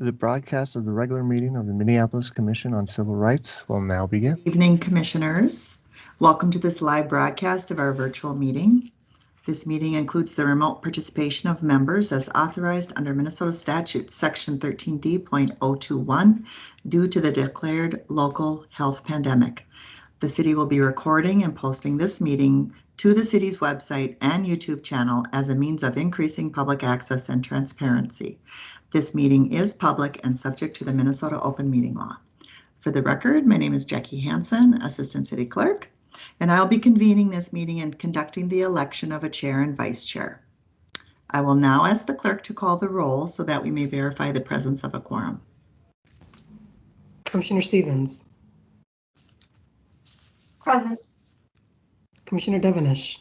The broadcast of the regular meeting of the Minneapolis Commission on Civil Rights will now begin. Good evening, Commissioners. Welcome to this live broadcast of our virtual meeting. This meeting includes the remote participation of members as authorized under Minnesota Statute Section 13D.021 due to the declared local health pandemic. The city will be recording and posting this meeting to the city's website and YouTube channel as a means of increasing public access and transparency. This meeting is public and subject to the Minnesota Open Meeting Law. For the record, my name is Jackie Hansen, Assistant City Clerk, and I'll be convening this meeting and conducting the election of a chair and vice chair. I will now ask the clerk to call the roll so that we may verify the presence of a quorum. Commissioner Stevens. Present. Commissioner Devenish.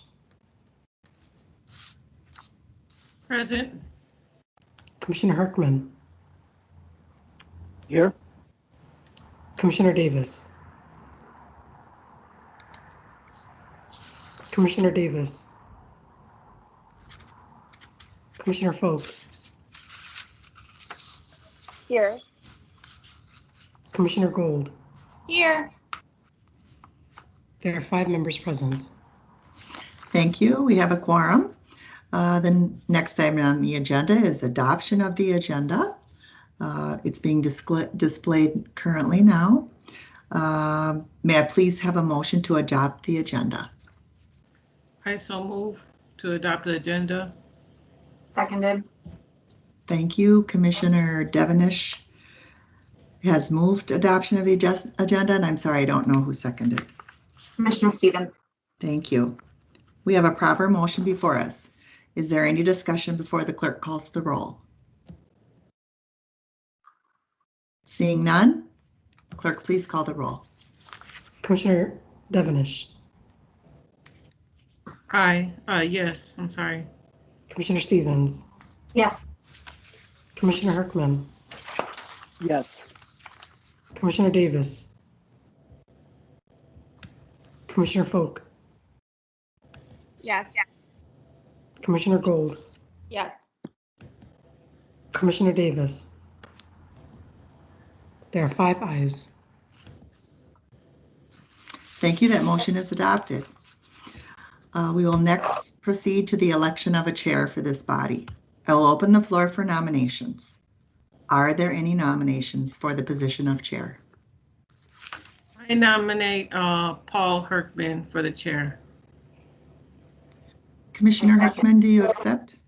Present. Commissioner Herkman. Here. Commissioner Davis. Commissioner Davis. Commissioner Folk. Here. Commissioner Gold. Here. There are 5 members present. Thank you. We have a quorum. The next item on the agenda is adoption of the agenda. It's being displayed currently now. May I please have a motion to adopt the agenda? I so move to adopt the agenda. Seconded. Thank you. Commissioner Devenish has moved adoption of the agenda, and I'm sorry, I don't know who seconded. Commissioner Stevens. Thank you. We have a proper motion before us. Is there any discussion before the clerk calls the roll? Seeing none, clerk, please call the roll. Commissioner Devenish. Aye. Yes, I'm sorry. Commissioner Stevens. Yes. Commissioner Herkman. Yes. Commissioner Davis. Commissioner Folk. Yes. Commissioner Gold. Yes. Commissioner Davis. There are 5 ayes. Thank you. That motion is adopted. We will next proceed to the election of a chair for this body. I will open the floor for nominations. Are there any nominations for the position of chair? I nominate Paul Herkman for the chair. Commissioner Herkman, do you accept?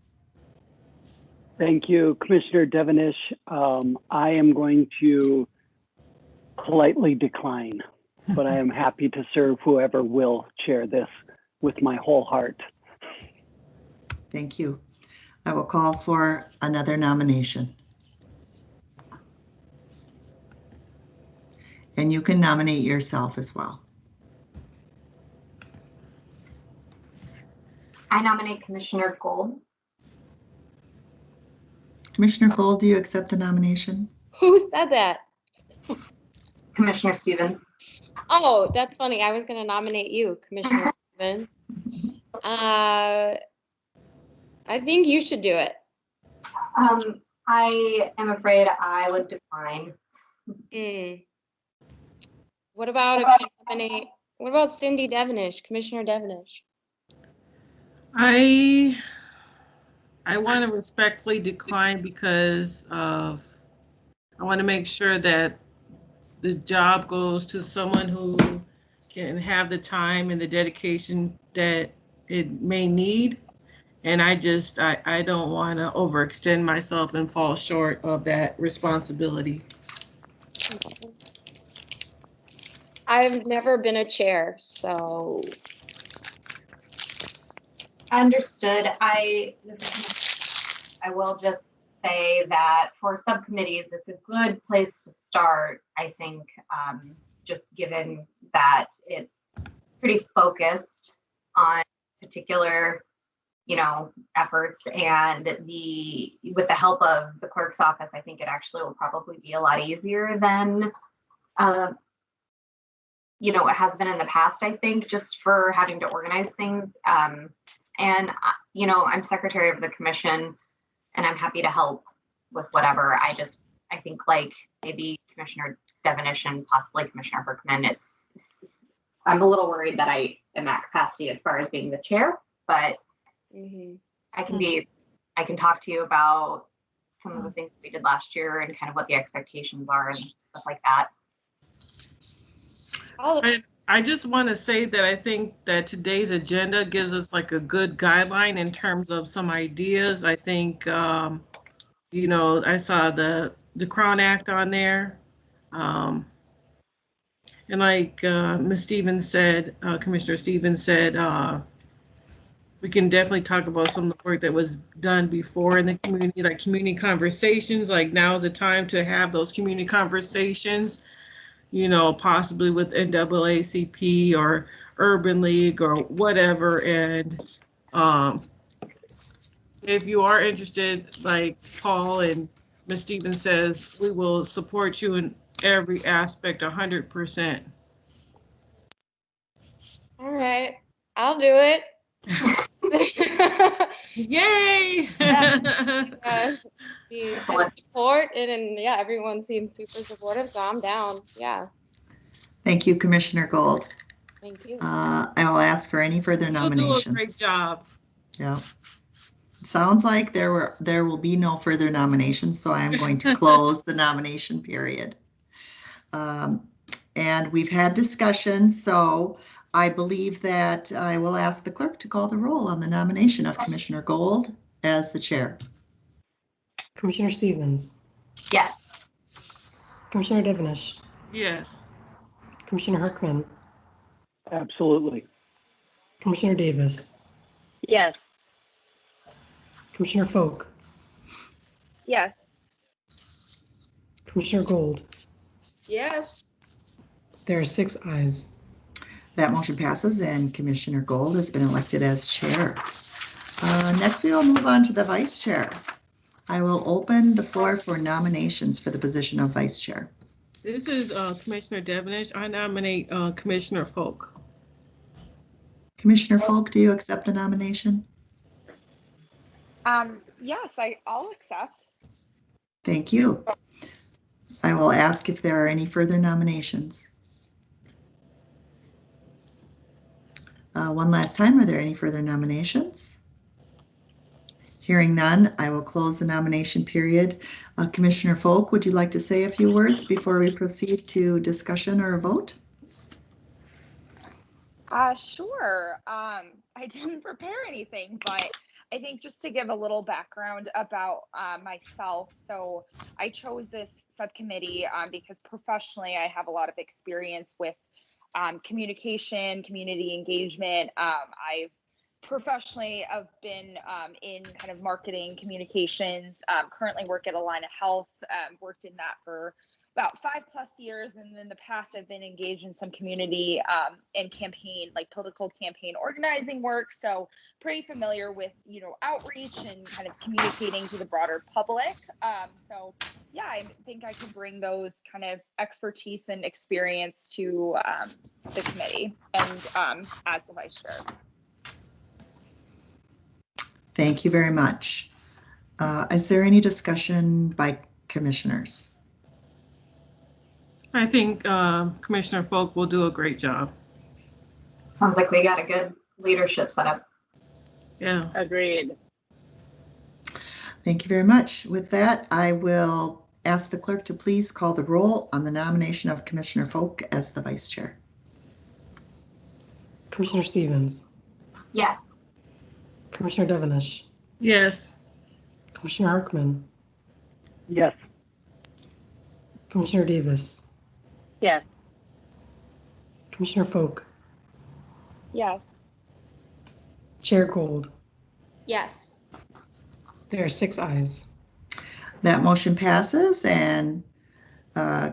Thank you, Commissioner Devenish. I am going to politely decline, but I am happy to serve whoever will chair this with my whole heart. Thank you. I will call for another nomination. And you can nominate yourself as well. I nominate Commissioner Gold. Commissioner Gold, do you accept the nomination? Who said that? Commissioner Stevens. Oh, that's funny. I was going to nominate you, Commissioner Stevens. I think you should do it. I am afraid I would decline. What about if you nominate? What about Cindy Devenish, Commissioner Devenish? I want to respectfully decline because of I want to make sure that the job goes to someone who can have the time and the dedication that it may need. And I don't want to overextend myself and fall short of that responsibility. I've never been a chair, so. Understood. I will just say that for subcommittees, it's a good place to start, I think, just given that it's pretty focused on particular efforts, and with the help of the clerk's office, I think it actually will probably be a lot easier than it has been in the past, I think, just for having to organize things. And I'm secretary of the commission, and I'm happy to help with whatever. I I think like maybe Commissioner Devenish and possibly Commissioner Berkman, I'm a little worried that I am at capacity as far as being the chair, but I can talk to you about some of the things we did last year and kind of what the expectations are and stuff like that. I just want to say that I think that today's agenda gives us like a good guideline in terms of some ideas. I think, you know, I saw the Crown Act on there. And like Ms. Stevens said, Commissioner Stevens said, we can definitely talk about some of the work that was done before in the community, like community conversations. Like now is the time to have those community conversations, you know, possibly with NAACP or Urban League or whatever. And if you are interested, like Paul and Ms. Stevens says, we will support you in every aspect 100%. All right, I'll do it. Yay! Yeah, the support and yeah, everyone seems super supportive, so I'm down. Yeah. Thank you, Commissioner Gold. Thank you. I will ask for any further You'll nominations. do a great job. Yeah. Sounds like there will be no further nominations, so I am going to close the nomination period. And we've had discussion, so I believe that I will ask the clerk to call the roll on the nomination of Commissioner Gold as the chair. Commissioner Stevens, Yes. Commissioner Devenish, Yes. Commissioner Herkman, Absolutely. Commissioner Davis, Yes. Commissioner Folk, Yes. Commissioner Gold. Yes. There are 6 ayes. That motion passes and Commissioner Gold has been elected as chair. Next, we will move on to the vice chair. I will open the floor for nominations for the position of vice chair. This is Commissioner Devenish. I nominate Commissioner Folk. Commissioner Folk, do you accept the nomination? Yes, I'll accept. Thank you. I will ask if there are any further nominations. One last time, are there any further nominations? Hearing none, I will close the nomination period. Commissioner Folk, would you like to say a few words before we proceed to discussion or a vote? Sure. I didn't prepare anything, but I think just to give a little background about myself. So I chose this subcommittee because professionally I have a lot of experience with communication, community engagement. I've professionally have been in kind of marketing communications, currently work at a line of health, worked in that for about 5+ years. And in the past, I've been engaged in some community and campaign, like political campaign organizing work. So pretty familiar with, you know, outreach and kind of communicating to the broader public. So yeah, I think I could bring those kind of expertise and experience to the committee and as the vice chair. Thank you very much. Is there any discussion by commissioners? I think Commissioner Folk will do a great job. Sounds like we got a good leadership setup. Yeah. Agreed. Thank you very much. With that, I will ask the clerk to please call the roll on the nomination of Commissioner Folk as the vice chair. Commissioner Stevens, Yes. Commissioner Devenish, Yes. Commissioner Herkman, Yes. Commissioner Davis, Yes. Commissioner Folk, Yes. Chair Gold. Yes. There are 6 ayes. That motion passes and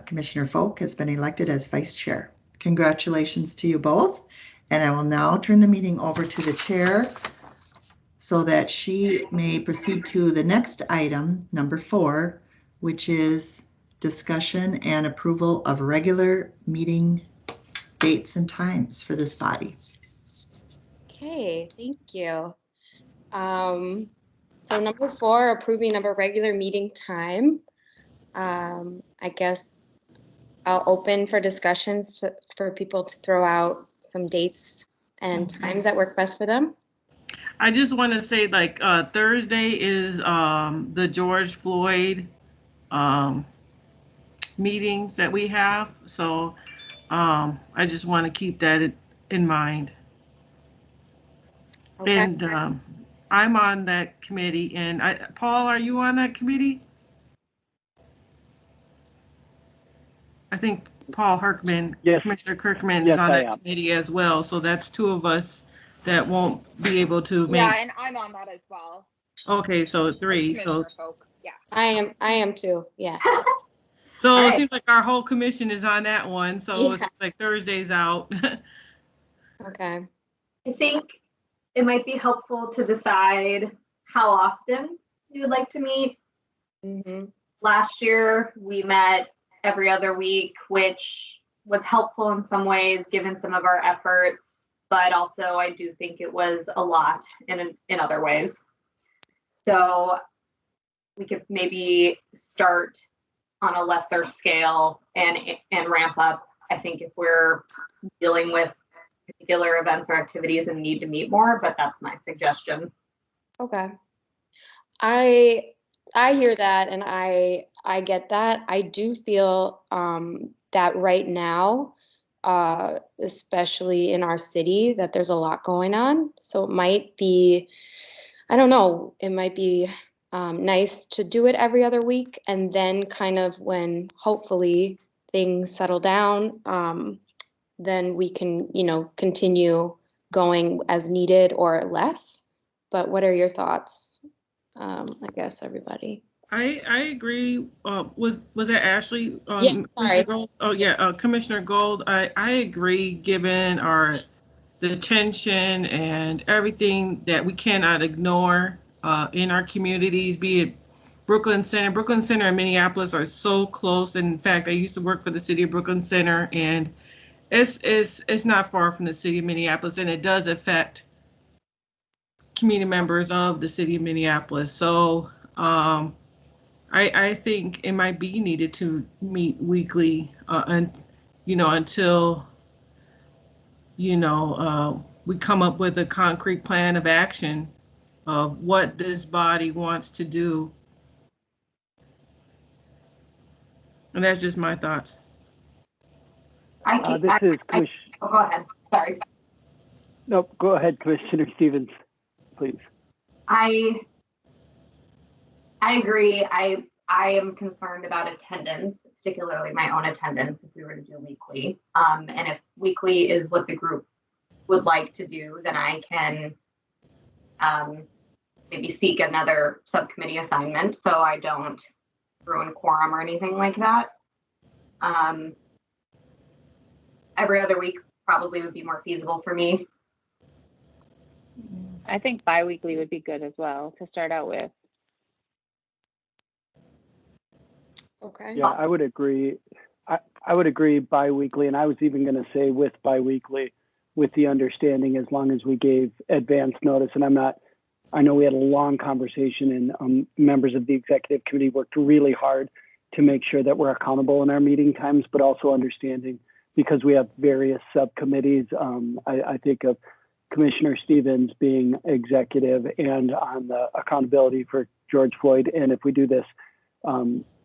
Commissioner Folk has been elected as vice chair. Congratulations to you both. And I will now turn the meeting over to the chair so that she may proceed to the next item, number 4, which is discussion and approval of regular meeting dates and times for this body. Okay, thank you. So number 4, approving of a regular meeting time. I guess I'll open for discussions for people to throw out some dates and times that work best for them. I just want to say, like, Thursday is the George Floyd meetings that we have. So I just want to keep that in mind. Okay. And I'm on that committee. And Paul, are you on that committee? I think Paul Herkman, Yes. Commissioner Kirkman, Yes, is on I that am. committee as well. So that's two of us that won't be able to make. Yeah, and I'm on that as well. Okay, so As three. So Commissioner Folk. Yeah. I am too. Yeah. so All it right. seems like our whole commission is on that one. So it's Yeah. like Thursday's out. Okay. I think it might be helpful to decide how often you would like to meet. Mm-hmm. Last year, we met every other week, which was helpful in some ways, given some of our efforts, but also I do think it was a lot in other ways. So we could maybe start on a lesser scale and ramp up. I think if we're dealing with particular events or activities and need to meet more, but that's my suggestion. Okay. I hear that and I get that. I do feel that right now, especially in our city, that there's a lot going on. So it might be, I don't know, it might be nice to do it every other week, and then kind of when hopefully things settle down, then we can, continue going as needed or less. But what are your thoughts? I guess everybody. I agree. Was that Ashley? Yeah, Commissioner sorry. Gold? Oh yeah, Commissioner Gold. I agree. Given the tension and everything that we cannot ignore in our communities, be it Brooklyn Center and Minneapolis are so close. And in fact, I used to work for the city of Brooklyn Center, and it's not far from the city of Minneapolis, and it does affect community members of the city of Minneapolis. So I think it might be needed to meet weekly, and until we come up with a concrete plan of action of what this body wants to do. And that's just my thoughts. This is Commissioner. Oh, go ahead. Sorry. No, go ahead, Commissioner Stevens, please. I agree. I am concerned about attendance, particularly my own attendance if we were to do weekly. And if weekly is what the group would like to do, then I can maybe seek another subcommittee assignment so I don't ruin quorum or anything like that. Every other week probably would be more feasible for me. I think bi-weekly would be good as well to start out with. Okay. Yeah, I would agree. I would agree bi-weekly, and I was even going to say with bi-weekly, with the understanding as long as we gave advance notice. And I know we had a long conversation, and members of the executive committee worked really hard to make sure that we're accountable in our meeting times, but also understanding because we have various subcommittees. I think of Commissioner Stevens being executive and on the accountability for George Floyd. And if we do this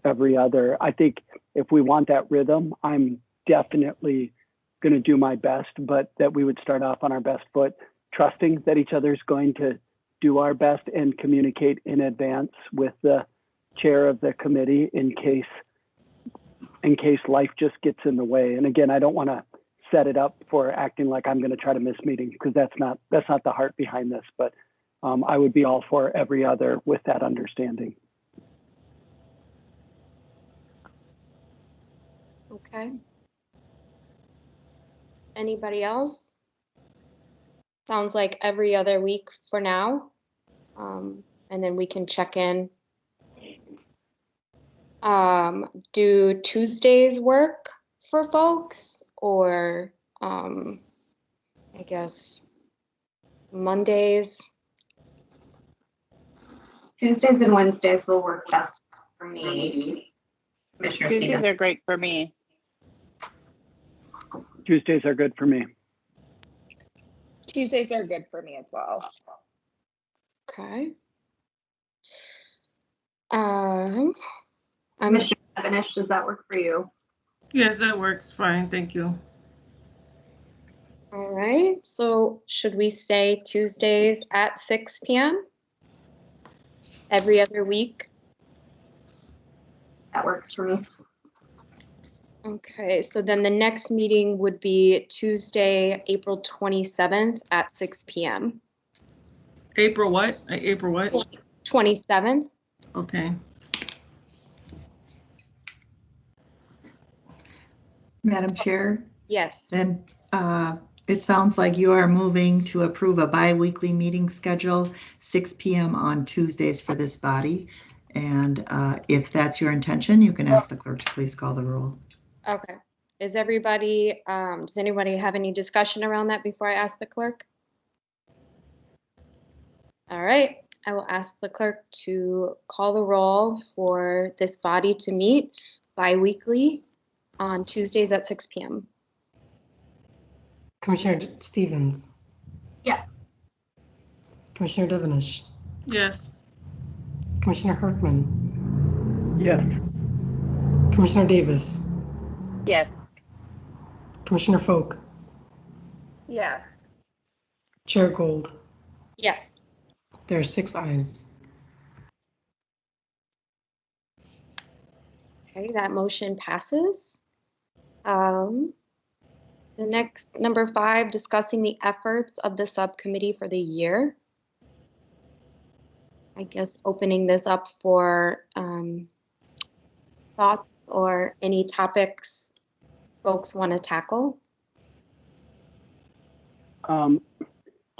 every other, I think if we want that rhythm, I'm definitely going to do my best, but that we would start off on our best foot, trusting that each other's going to do our best and communicate in advance with the chair of the committee in case life just gets in the way. And again, I don't want to set it up for acting like I'm going to try to miss meetings because that's not the heart behind this. But I would be all for every other with that understanding. Okay. Anybody else? Sounds like every other week for now. And then we can check in. Do Tuesdays work for folks, or I guess Mondays? Tuesdays and Wednesdays will work best for me. Commissioner Tuesdays Stevens. are great for me. Tuesdays are good for me. Tuesdays are good for me as well. Okay. I'm Commissioner Devenish, does that work for you? Yes, that works fine. Thank you. all right. So should we say Tuesdays at 6 p.m. every other week? That works for me. Okay, so then the next meeting would be Tuesday, April 27th at 6 p.m. April what? April what? 27th. Okay. Madam Chair, Yes. then it sounds like you are moving to approve a bi-weekly meeting schedule, 6 p.m. on Tuesdays for this body. And if that's your intention, you can ask the clerk to please call the roll. Okay. Is everybody, does anybody have any discussion around that before I ask the clerk? All right, I will ask the clerk to call the roll for this body to meet bi-weekly on Tuesdays at 6 p.m. Commissioner Stevens, Yes. Commissioner Devenish, Yes. Commissioner Herkman, Yes. Commissioner Davis, Yes. Commissioner Folk, Yes. Chair Gold. Yes. There are 6 ayes. Okay, that motion passes. The next, number 5, discussing the efforts of the subcommittee for the year. I guess opening this up for thoughts or any topics folks want to tackle.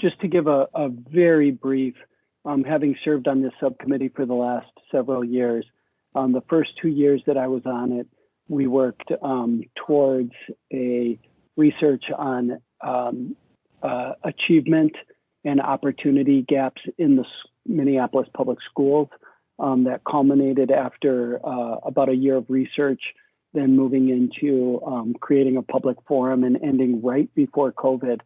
Just to give a very brief, having served on this subcommittee for the last several years, the first 2 years that I was on it, we worked towards a research on achievement and opportunity gaps in the Minneapolis public schools that culminated after about a year of research, then moving into creating a public forum and ending right before COVID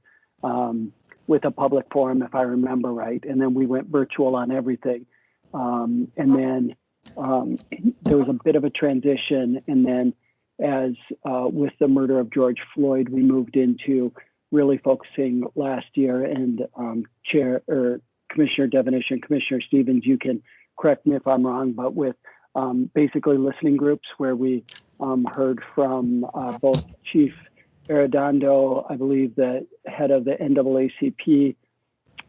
with a public forum, if I remember right. And then we went virtual on everything. And then there was a bit of a transition. And then as with the murder of George Floyd, we moved into really focusing last year, and Commissioner Devenish and Commissioner Stevens, you can correct me if I'm wrong, but with basically listening groups where we heard from both Chief Arredondo, I believe the head of the NAACP.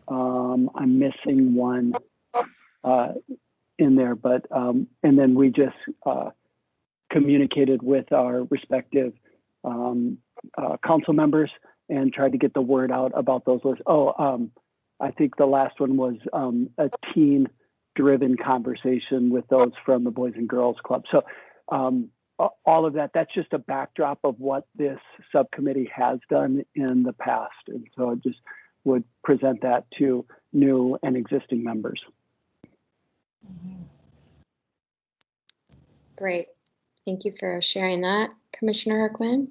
I'm missing one in there, but and then we just communicated with our respective council members and tried to get the word out about those lists. I think the last one was a teen-driven conversation with those from the Boys and Girls Club. So all of that, that's just a backdrop of what this subcommittee has done in the past. And so I just would present that to new and existing members. Great. Thank you for sharing that, Commissioner Herkman.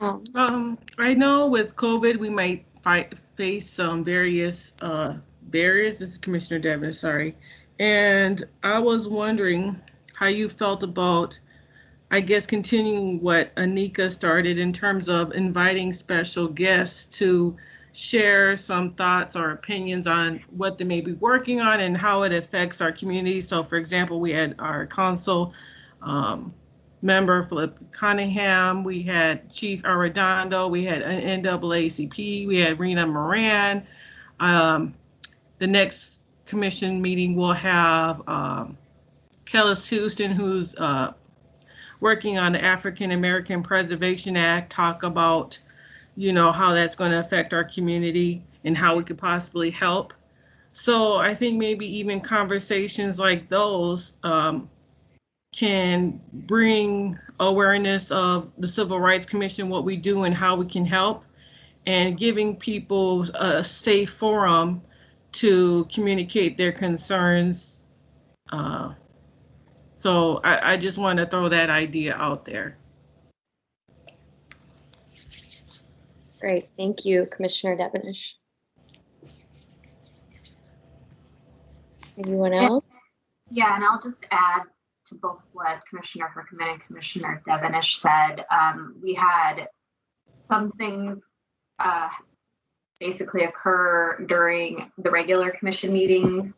I know with COVID, we might face some various barriers. This is Commissioner Devin, sorry. And I was wondering how you felt about, I guess, continuing what Anika started in terms of inviting special guests to share some thoughts or opinions on what they may be working on and how it affects our community. So, for example, we had our council member Philip Cunningham, we had Chief Arredondo, we had NAACP, we had Rena Moran. The next commission meeting will have Kellis Houston, who's working on the African American Preservation Act, talk about, how that's going to affect our community and how we could possibly help. So I think maybe even conversations like those can bring awareness of the Civil Rights Commission, what we do and how we can help, and giving people a safe forum to communicate their concerns So I just want to throw that idea out there. Great, thank you, Commissioner Devenish. Anyone else? Yeah, and I'll just add to both what Commissioner Herkman and Commissioner Devenish said. We had some things basically occur during the regular commission meetings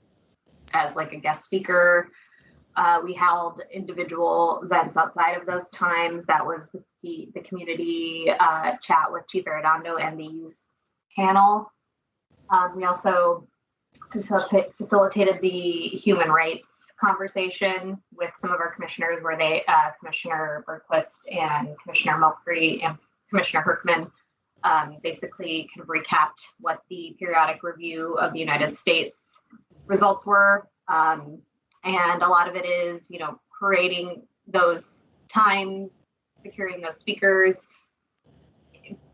as like a guest speaker. We held individual events outside of those times. That was with the community chat with Chief Arredondo and the youth panel. We also facilitated the human rights conversation with some of our commissioners where they, Commissioner Bergquist and Commissioner Mulcree and Commissioner Herkman, basically kind of recapped what the periodic review of the United States results were. And a lot of it is, you know, creating those times, securing those speakers,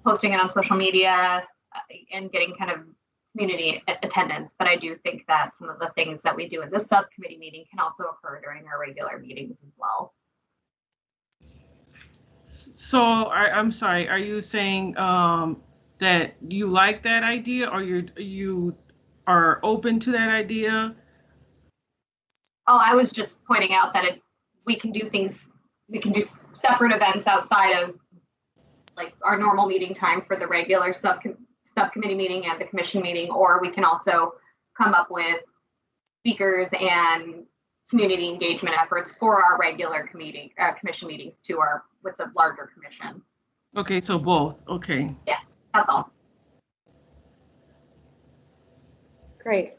posting it on social media, and getting kind of community attendance. But I do think that some of the things that we do in this subcommittee meeting can also occur during our regular meetings as well. So I'm sorry, are you saying that you like that idea, or you are open to that idea? Oh, I was just pointing out that we can do things, we can do separate events outside of like our normal meeting time for the regular subcommittee meeting and the commission meeting, or we can also come up with speakers and community engagement efforts for our regular commission meetings to with the larger commission. Okay, so both. Okay. Yeah, that's all. Great.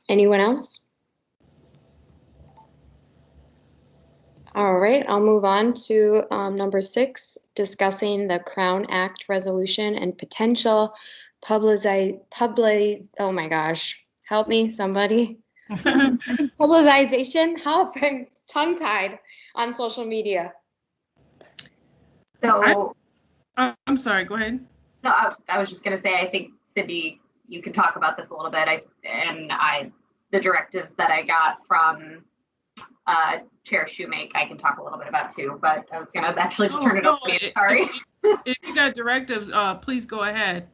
Anyone else? All right, I'll move on to number 6, discussing the Crown Act resolution and potential oh my gosh, help me, somebody. Publicization, help, I'm tongue-tied on social media. So I'm sorry, go ahead. No, I was just going to say, I think, Cindy, you can talk about this a little bit. The directives that I got from Chair Shoemake, I can talk a little bit about too, but I was going to actually just turn it over to you. Sorry. If you got directives, please go ahead.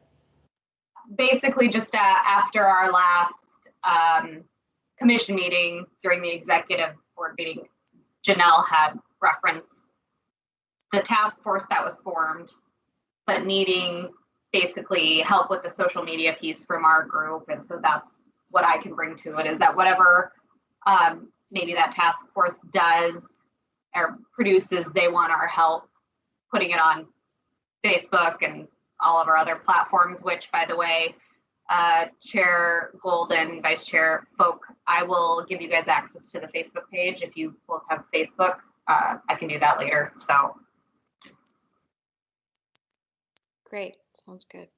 Basically, just after our last commission meeting during the executive board meeting, Janelle had referenced the task force that was formed, but needing basically help with the social media piece from our group. And so that's what I can bring to it, is that whatever maybe that task force does or produces, they want our help putting it on Facebook and all of our other platforms, which, by the way, Chair Golden, Vice Chair Folk, I will give you guys access to the Facebook page. If you both have Facebook, I can do that later. So. Great, sounds good.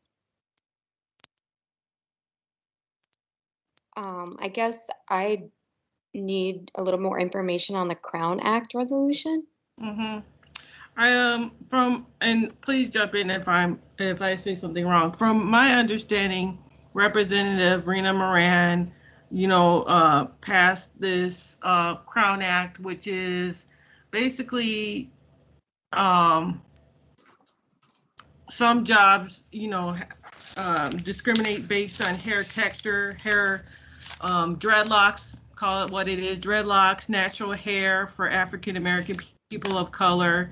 I guess I need a little more information on the Crown Act resolution. Mm-hmm. And please jump in if I say something wrong. From my understanding, Representative Rena Moran, passed this Crown Act, which is basically some jobs, discriminate based on hair texture, hair dreadlocks, call it what it is, dreadlocks, natural hair for African American people of color,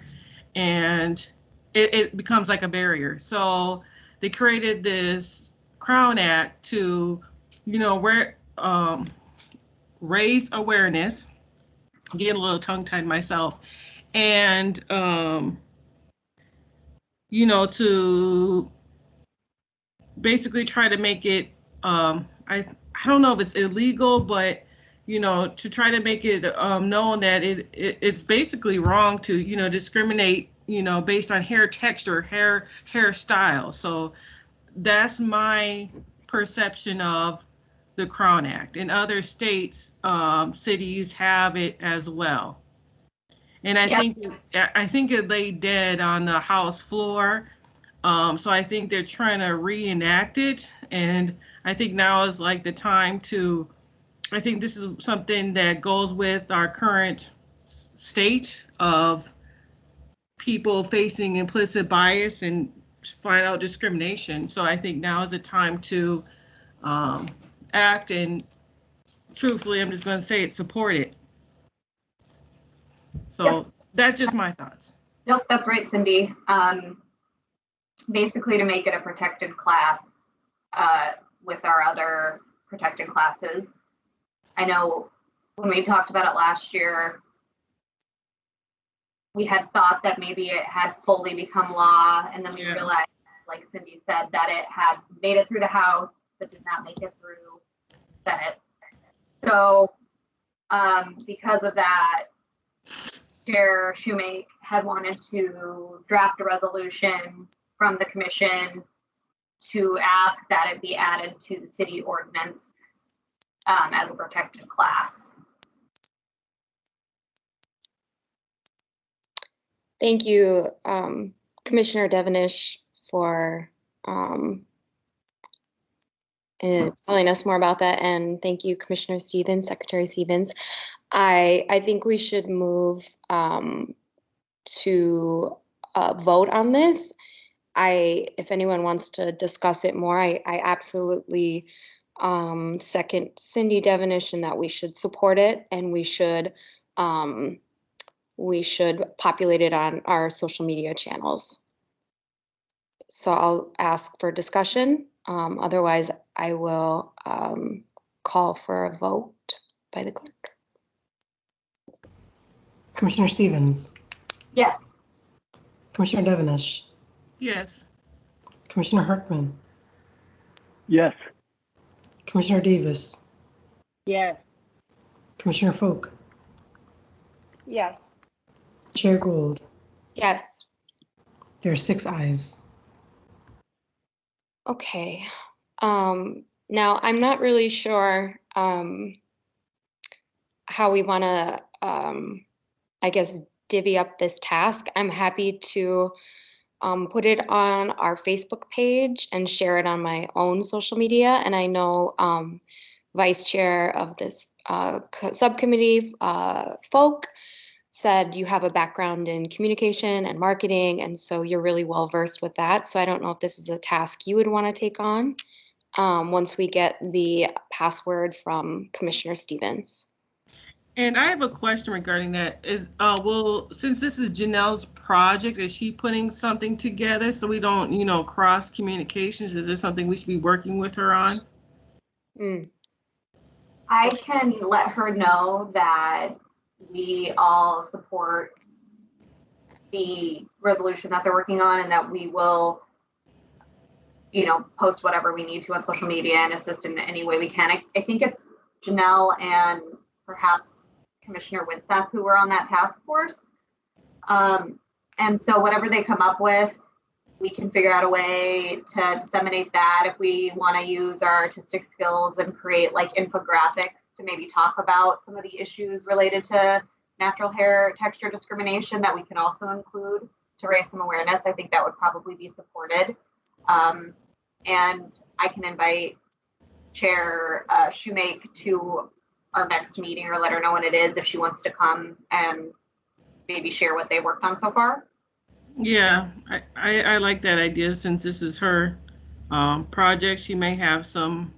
and it becomes like a barrier. So they created this Crown Act to, raise awareness, get a little tongue-tied myself, and, to basically try to make it, I don't know if it's illegal, but, to try to make it known that it's basically wrong to, discriminate, based on hair texture, hairstyle. So that's my perception of the Crown Act. In other states, cities have it as well. And I think it laid dead on the House floor. So I think they're trying to reenact it. And I think now is like the time to, I think this is something that goes with our current state of people facing implicit bias and flat out discrimination. So I think now is the time to act, and truthfully, I'm just going to say it, support it. So that's just my thoughts. Nope, that's right, Cindy. Basically to make it a protected class with our other protected classes. I know when we talked about it last year, we had thought that maybe it had fully become law, and then we realized, like Cindy said, that it had made it through the House, but did not make it through Senate. So because of that, Chair Shoemake had wanted to draft a resolution from the commission to ask that it be added to the city ordinance as a protected class. Thank you, Commissioner Devenish, for telling us more about that. And thank you, Commissioner Stevens, Secretary Stevens. I think we should move to vote on this. If anyone wants to discuss it more, I absolutely second Cindy Devenish in that we should support it, and we should populate it on our social media channels. So I'll ask for discussion. Otherwise, I will call for a vote by the clerk. Commissioner Stevens, Yes. Commissioner Devenish, Yes. Commissioner Hartman, Yes. Commissioner Davis, Yes. Commissioner Folk, Yes. Chair Gould. Yes. There are 6 ayes. Okay. Now I'm not really sure how we want to, I guess, divvy up this task. I'm happy to put it on our Facebook page and share it on my own social media. And I know Vice Chair of this subcommittee, Folk, said you have a background in communication and marketing, and so you're really well versed with that. So I don't know if this is a task you would want to take on once we get the password from Commissioner Stevens. And I have a question regarding that. Is since this is Janelle's project, is she putting something together so we don't, cross communications? Is there something we should be working with her on? I can let her know that we all support the resolution that they're working on, and that we will, post whatever we need to on social media and assist in any way we can. I think it's Janelle and perhaps Commissioner Winseth who were on that task force. And so whatever they come up with, we can figure out a way to disseminate that. If we want to use our artistic skills and create like infographics to maybe talk about some of the issues related to natural hair texture discrimination, that we can also include to raise some awareness, I think that would probably be supported. And I can invite Chair Shoemake to our next meeting, or let her know when it is if she wants to come and maybe share what they worked on so far. Yeah, I like that idea. Since this is her project, she may have some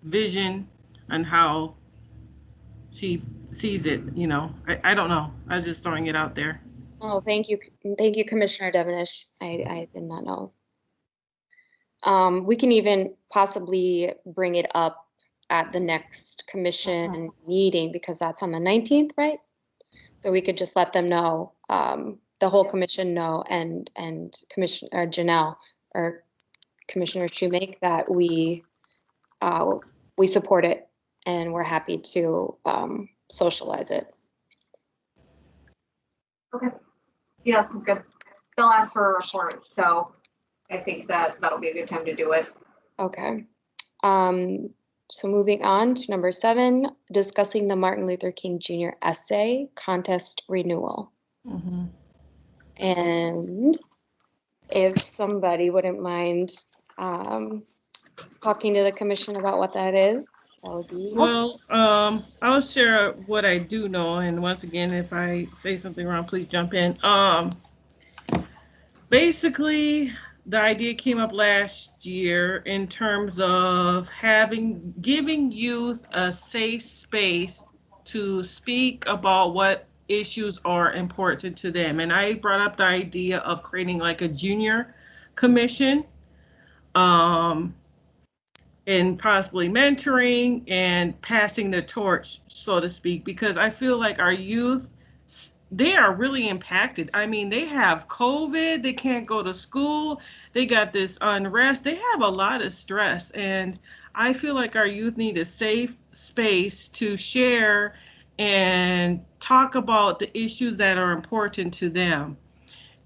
vision on how she sees it. I don't know. I was just throwing it out there. Oh, thank you, Commissioner Devenish. I did not know. We can even possibly bring it up at the next commission meeting, because that's on the 19th, right? So we could just let them know, the whole commission know, and Commissioner Janelle or Commissioner Shoemake, that we support it and we're happy to socialize it. Okay. Yeah, that sounds good. They'll ask for a report, so I think that'll be a good time to do it. Okay. So moving on to number 7, discussing the Martin Luther King Jr. essay contest renewal. Mm-hmm. And if somebody wouldn't mind talking to the commission about what that is, that would be helpful. Well, I'll share what I do know, and once again, if I say something wrong, please jump in. Basically, the idea came up last year in terms of giving youth a safe space to speak about what issues are important to them. And I brought up the idea of creating like a junior commission. Um, and possibly mentoring and passing the torch, so to speak, because I feel like our youth, they are really impacted. I mean, they have COVID, they can't go to school, they got this unrest, they have a lot of stress. And I feel like our youth need a safe space to share and talk about the issues that are important to them.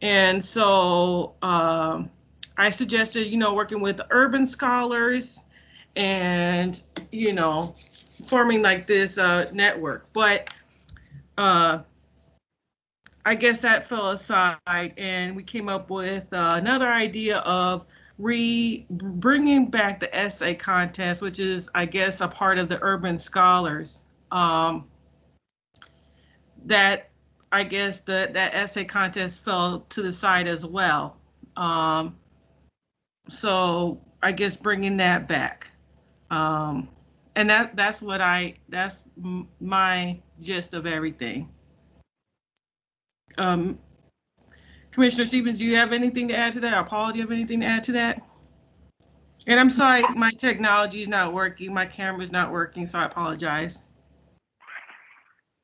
And so I suggested, working with urban scholars and, forming like this network. But I guess that fell aside, and we came up with another idea of bringing back the essay contest, which is, I guess, a part of the urban scholars. That I guess that essay contest fell to the side as well. Um, so I guess bringing that back. Um, and that's my gist of everything. Um, Commissioner Stevens, do you have anything to add to that? Or Paul, do you have anything to add to that? And I'm sorry, my technology is not working. My camera's not working, so I apologize.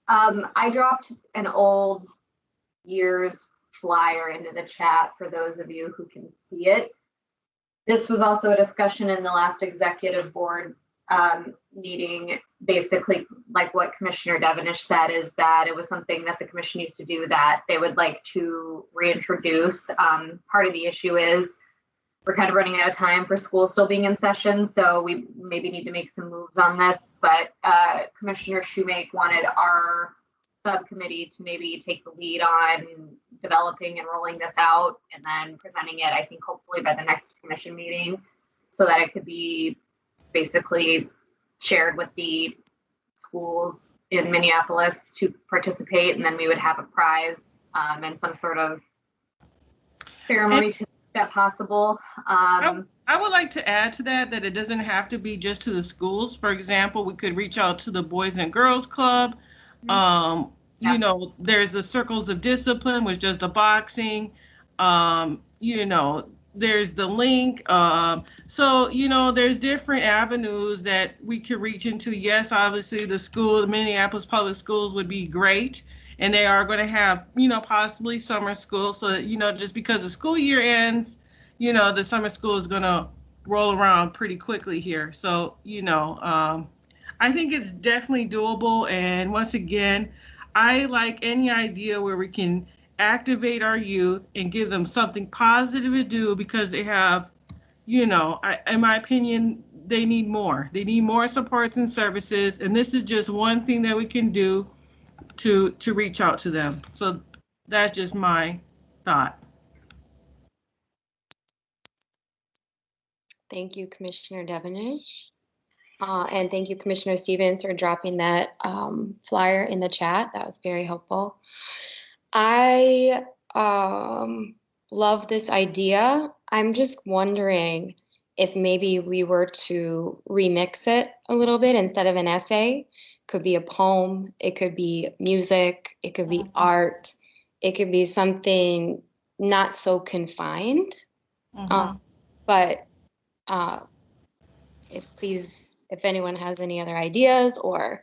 I dropped an old year's flyer into the chat for those of you who can see it. This was also a discussion in the last executive board meeting. Basically, like what Commissioner Devenish said, is that it was something that the commission used to do that they would like to reintroduce. Part of the issue is we're kind of running out of time for school still being in session, so we maybe need to make some moves on this. But Commissioner Shoemake wanted our subcommittee to maybe take the lead on developing and rolling this out and then presenting it, I think, hopefully by the next commission meeting, so that it could be basically shared with the schools in Minneapolis to participate, and then we would have a prize and some sort of ceremony to make that possible. I would like to add to that it doesn't have to be just to the schools. For example, we could reach out to the Boys and Girls Club. There's the Circles of Discipline, which does the boxing. There's the link. There's different avenues that we could reach into. Yes, obviously the Minneapolis Public Schools would be great. And they are going to have, possibly summer school. So, just because the school year ends, the summer school is going to roll around pretty quickly here. So, I think it's definitely doable. And once again, I like any idea where we can activate our youth and give them something positive to do, because they have, in my opinion, they need more. They need more supports and services. And this is just one thing that we can do to reach out to them. So that's just my thought. Thank you, Commissioner Devenish. And thank you, Commissioner Stevens, for dropping that flyer in the chat. That was very helpful. I love this idea. I'm just wondering if maybe we were to remix it a little bit. Instead of an essay, could be a poem, it could be music, it could be art, it could be something not so confined. But if anyone has any other ideas, or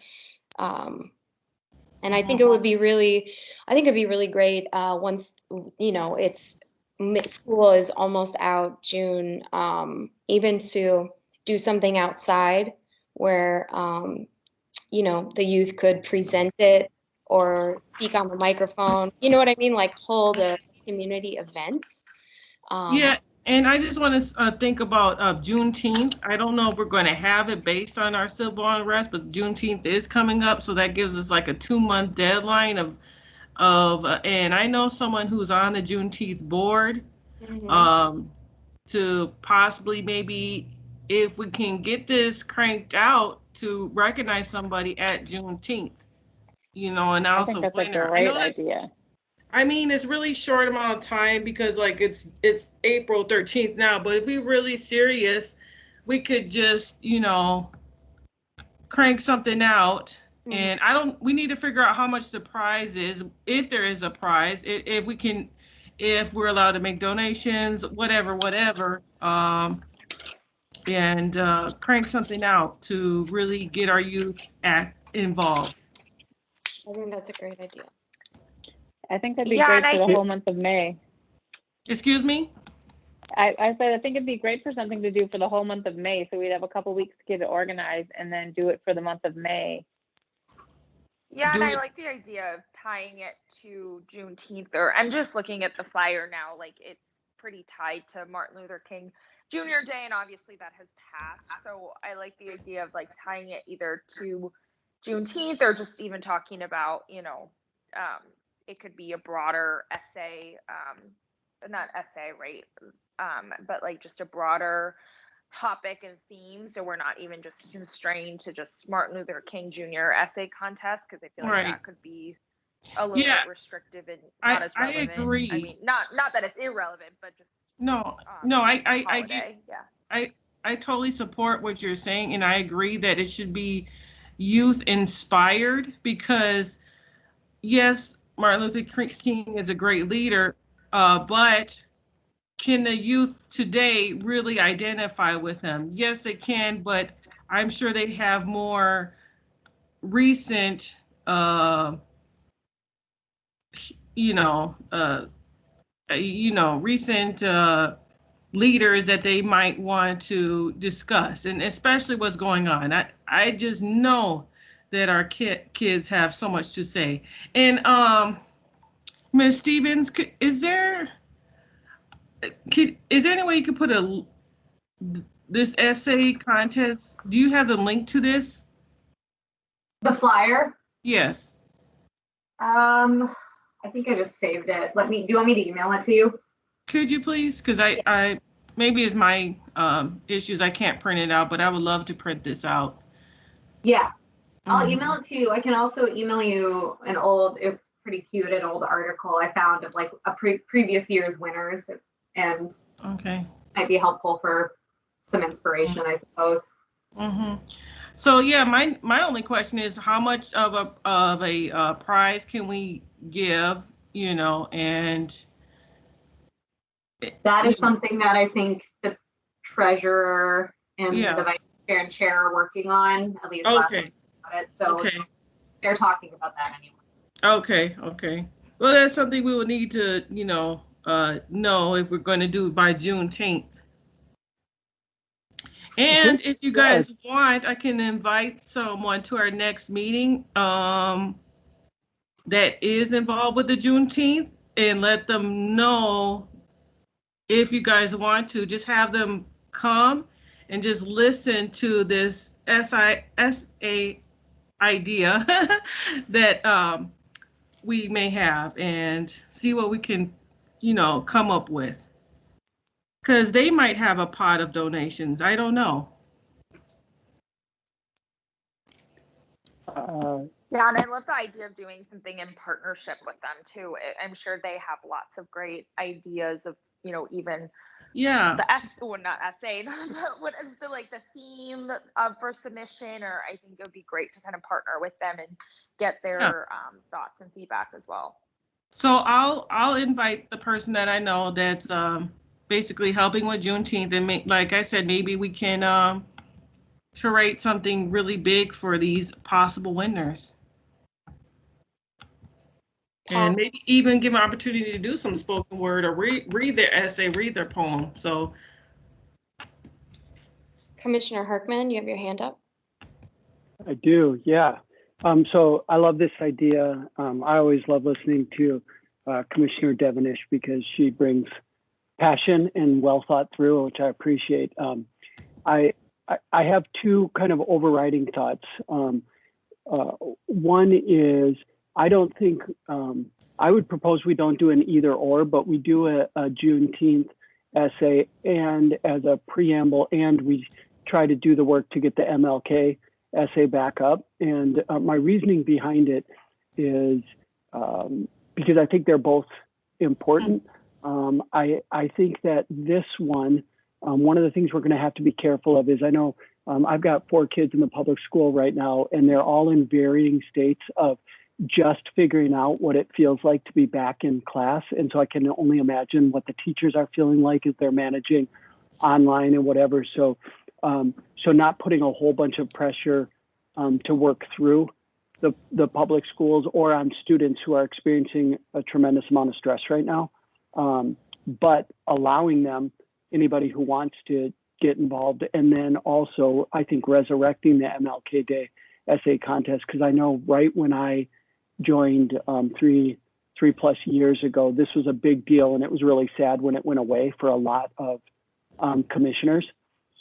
and I think it'd be really great once it's school is almost out, June, even to do something outside where the youth could present it or speak on the microphone. You know what I mean? Like hold a community event. Yeah, and I just want to think about Juneteenth. I don't know if we're going to have it based on our civil unrest, but Juneteenth is coming up, so that gives us like a 2-month deadline and I know someone who's on the Juneteenth board. to possibly maybe if we can get this cranked out to recognize somebody at Juneteenth, I announce think a that's a winner. I great know that's, idea. I mean, it's really short amount of time because like it's April 13th now, but if we're really serious, we could just, crank something out. And we need to figure out how much the prize is, if there is a prize, if we're allowed to make donations, whatever, and crank something out to really get our youth involved. I think that's a great idea. I think that'd be Yeah, great and for I the whole month of May. Excuse me? I said I think it'd be great for something to do for the whole month of May. So we'd have a couple weeks to get it organized and then do it for the month of May. Yeah, Do and I it- like the idea of tying it to Juneteenth, or I'm just looking at the flyer now, like it's pretty tied to Martin Luther King Jr. Day, and obviously that has passed. So I like the idea of like tying it either to Juneteenth or just even talking about, it could be a broader essay, not essay, right? But like just a broader topic and theme, so we're not even just constrained to just Martin Luther King Jr. essay contest, because I feel like Right. that could be a little Yeah, bit restrictive and not as I relevant. agree. I mean, not that it's irrelevant, but just No, being a I get, holiday. Yeah. I totally support what you're saying, and I agree that it should be youth inspired because yes, Martin Luther King is a great leader, but can the youth today really identify with him? Yes, they can, but I'm sure they have more recent, you know, uh, recent leaders that they might want to discuss, and especially what's going on. I just know that our kids have so much to say. And Ms. Stevens, is there any way you could put this essay contest? Do you have the link to this? The flyer. Yes. I think I just saved it. Do you want me to email it to you? Could you please? Because I maybe it's my issues. I can't print it out, but I would love to print this out. Yeah, I'll Mhm. email it to you. I can also email you it's pretty cute, an old article I found of like a previous year's winners, and Okay. might be helpful for some inspiration, I suppose. Mm-hmm. So yeah, my only question is how much of a prize can we give? And That is you know, something that I think the treasurer and the yeah. vice chair and chair are working on, at least last time Okay. about it. So Okay. they're talking about that anyway. Okay. Okay. Well, that's something we will need to know if we're going to do it by Juneteenth. And if you guys want, I can invite someone to our next meeting that is involved with the Juneteenth and let them know if you guys want to. Just have them come and just listen to this SA idea that we may have and see what we can, come up with. Because they might have a pot of donations. I don't know. Yeah, and I love the idea of doing something in partnership with them too. I'm sure they have lots of great ideas of, even Yeah. not essay, but what is the theme for submission, or I think it would be great to kind of partner with them and get Yeah. their thoughts and feedback as well. So I'll invite the person that I know that's basically helping with Juneteenth, and like I said, maybe we can curate something really big for these possible winners. And maybe even give an opportunity to do some spoken word or read their essay, read their poem. So Commissioner Herkman, you have your hand up. I do, yeah. So I love this idea. I always love listening to Commissioner Devenish because she brings passion and well thought through, which I appreciate. I have two kind of overriding thoughts. One is I don't think I would propose we don't do an either or, but we do a Juneteenth essay and as a preamble, and we try to do the work to get the MLK essay back up. And my reasoning behind it is because I think they're both important. I think that this one of the things we're going to have to be careful of is, I know I've got 4 kids in the public school right now, and they're all in varying states of just figuring out what it feels like to be back in class. And so I can only imagine what the teachers are feeling like as they're managing online and whatever. So not putting a whole bunch of pressure to work through the public schools or on students who are experiencing a tremendous amount of stress right now, but allowing them, anybody who wants to, get involved. And then also, I think, resurrecting the MLK Day essay contest, because I know right when I joined 3+ years ago, this was a big deal, and it was really sad when it went away for a lot of commissioners.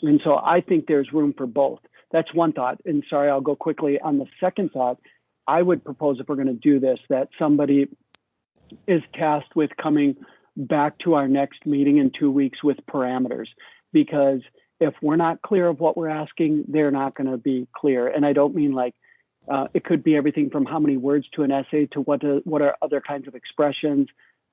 And so I think there's room for both. That's one thought. And sorry, I'll go quickly on the second thought. I would propose, if we're going to do this, that somebody is tasked with coming back to our next meeting in 2 weeks with parameters, because if we're not clear of what we're asking, they're not going to be clear. And I don't mean like it could be everything from how many words to an essay to what are other kinds of expressions,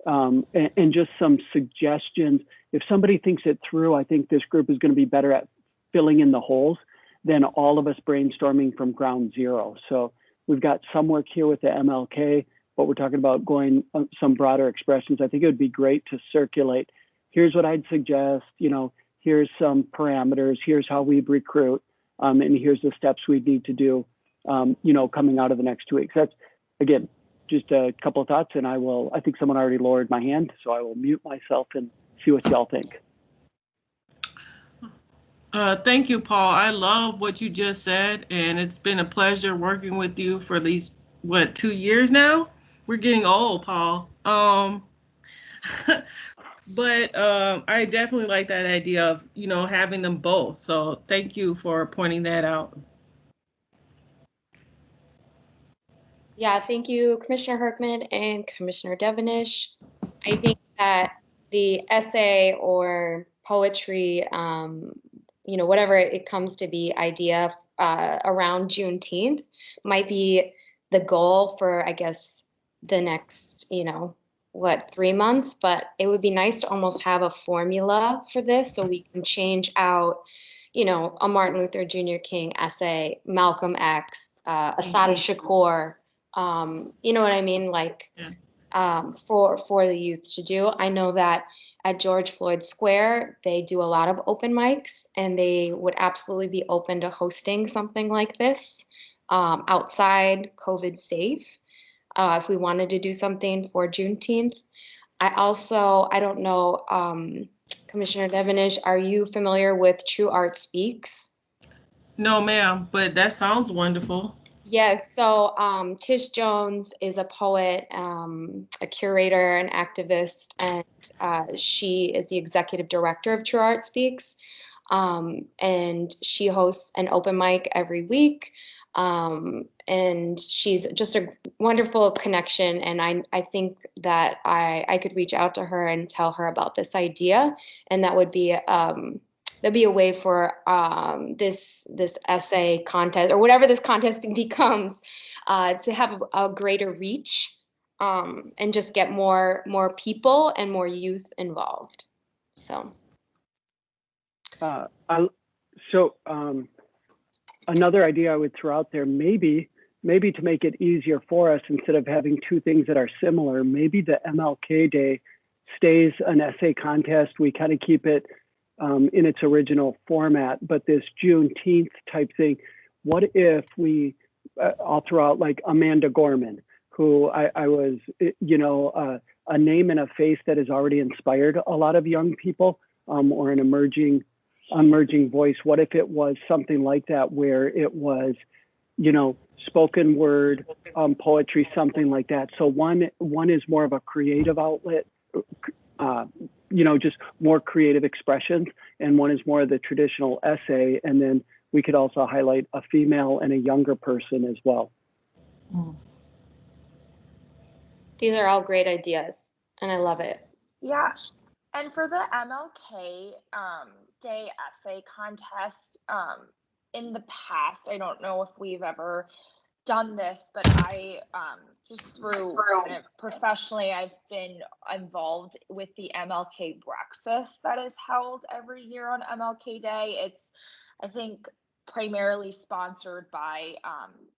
and just some suggestions. If somebody thinks it through, I think this group is going to be better at filling in the holes than all of us brainstorming from ground zero. So we've got some work here with the MLK, but we're talking about going some broader expressions. I think it would be great to circulate. Here's what I'd suggest, here's some parameters, here's how we recruit, and here's the steps we need to do, coming out of the next 2 weeks. That's, again, just a couple of thoughts, and I think someone already lowered my hand, so I will mute myself and see what y'all think. Thank you, Paul. I love what you just said, and it's been a pleasure working with you for these, 2 years now? We're getting old, Paul. But I definitely like that idea of, having them both. So thank you for pointing that out. Yeah, thank you, Commissioner Herkman and Commissioner Devenish. I think that the essay or poetry, whatever it comes to be, idea around Juneteenth might be the goal for, I guess, the next, 3 months, but it would be nice to almost have a formula for this so we can change out, a Martin Luther Jr. King essay, Malcolm X, Assata Shakur, you know what I mean? Like, for the youth to do. I know that at George Floyd Square, they do a lot of open mics, and they would absolutely be open to hosting something like this, outside, COVID safe, if we wanted to do something for Juneteenth. I don't know, Commissioner Devenish, are you familiar with True Art Speaks? No, ma'am, but that sounds wonderful. Yes, so Tish Jones is a poet, a curator, an activist, and she is the executive director of True Art Speaks. And she hosts an open mic every week. And she's just a wonderful connection. And I think that I could reach out to her and tell her about this idea. And that would be there'd be a way for this essay contest, or whatever this contest becomes, to have a greater reach, and just get more people and more youth involved. So. Another idea I would throw out there, maybe to make it easier for us, instead of having two things that are similar, maybe the MLK Day stays an essay contest. We kind of keep it in its original format, but this Juneteenth type thing, what if we, I'll throw out like Amanda Gorman, who I was, a name and a face that has already inspired a lot of young people, or an emerging voice. What if it was something like that, where it was, spoken word, poetry, something like that. So one is more of a creative outlet, just more creative expressions, and one is more of the traditional essay. And then we could also highlight a female and a younger person as well. These are all great ideas, and I love it. Yeah, And for the MLK Day essay contest, in the past, I don't know if we've ever done this, but I just through kind of professionally, I've been involved with the MLK breakfast that is held every year on MLK Day. It's, I think, primarily sponsored by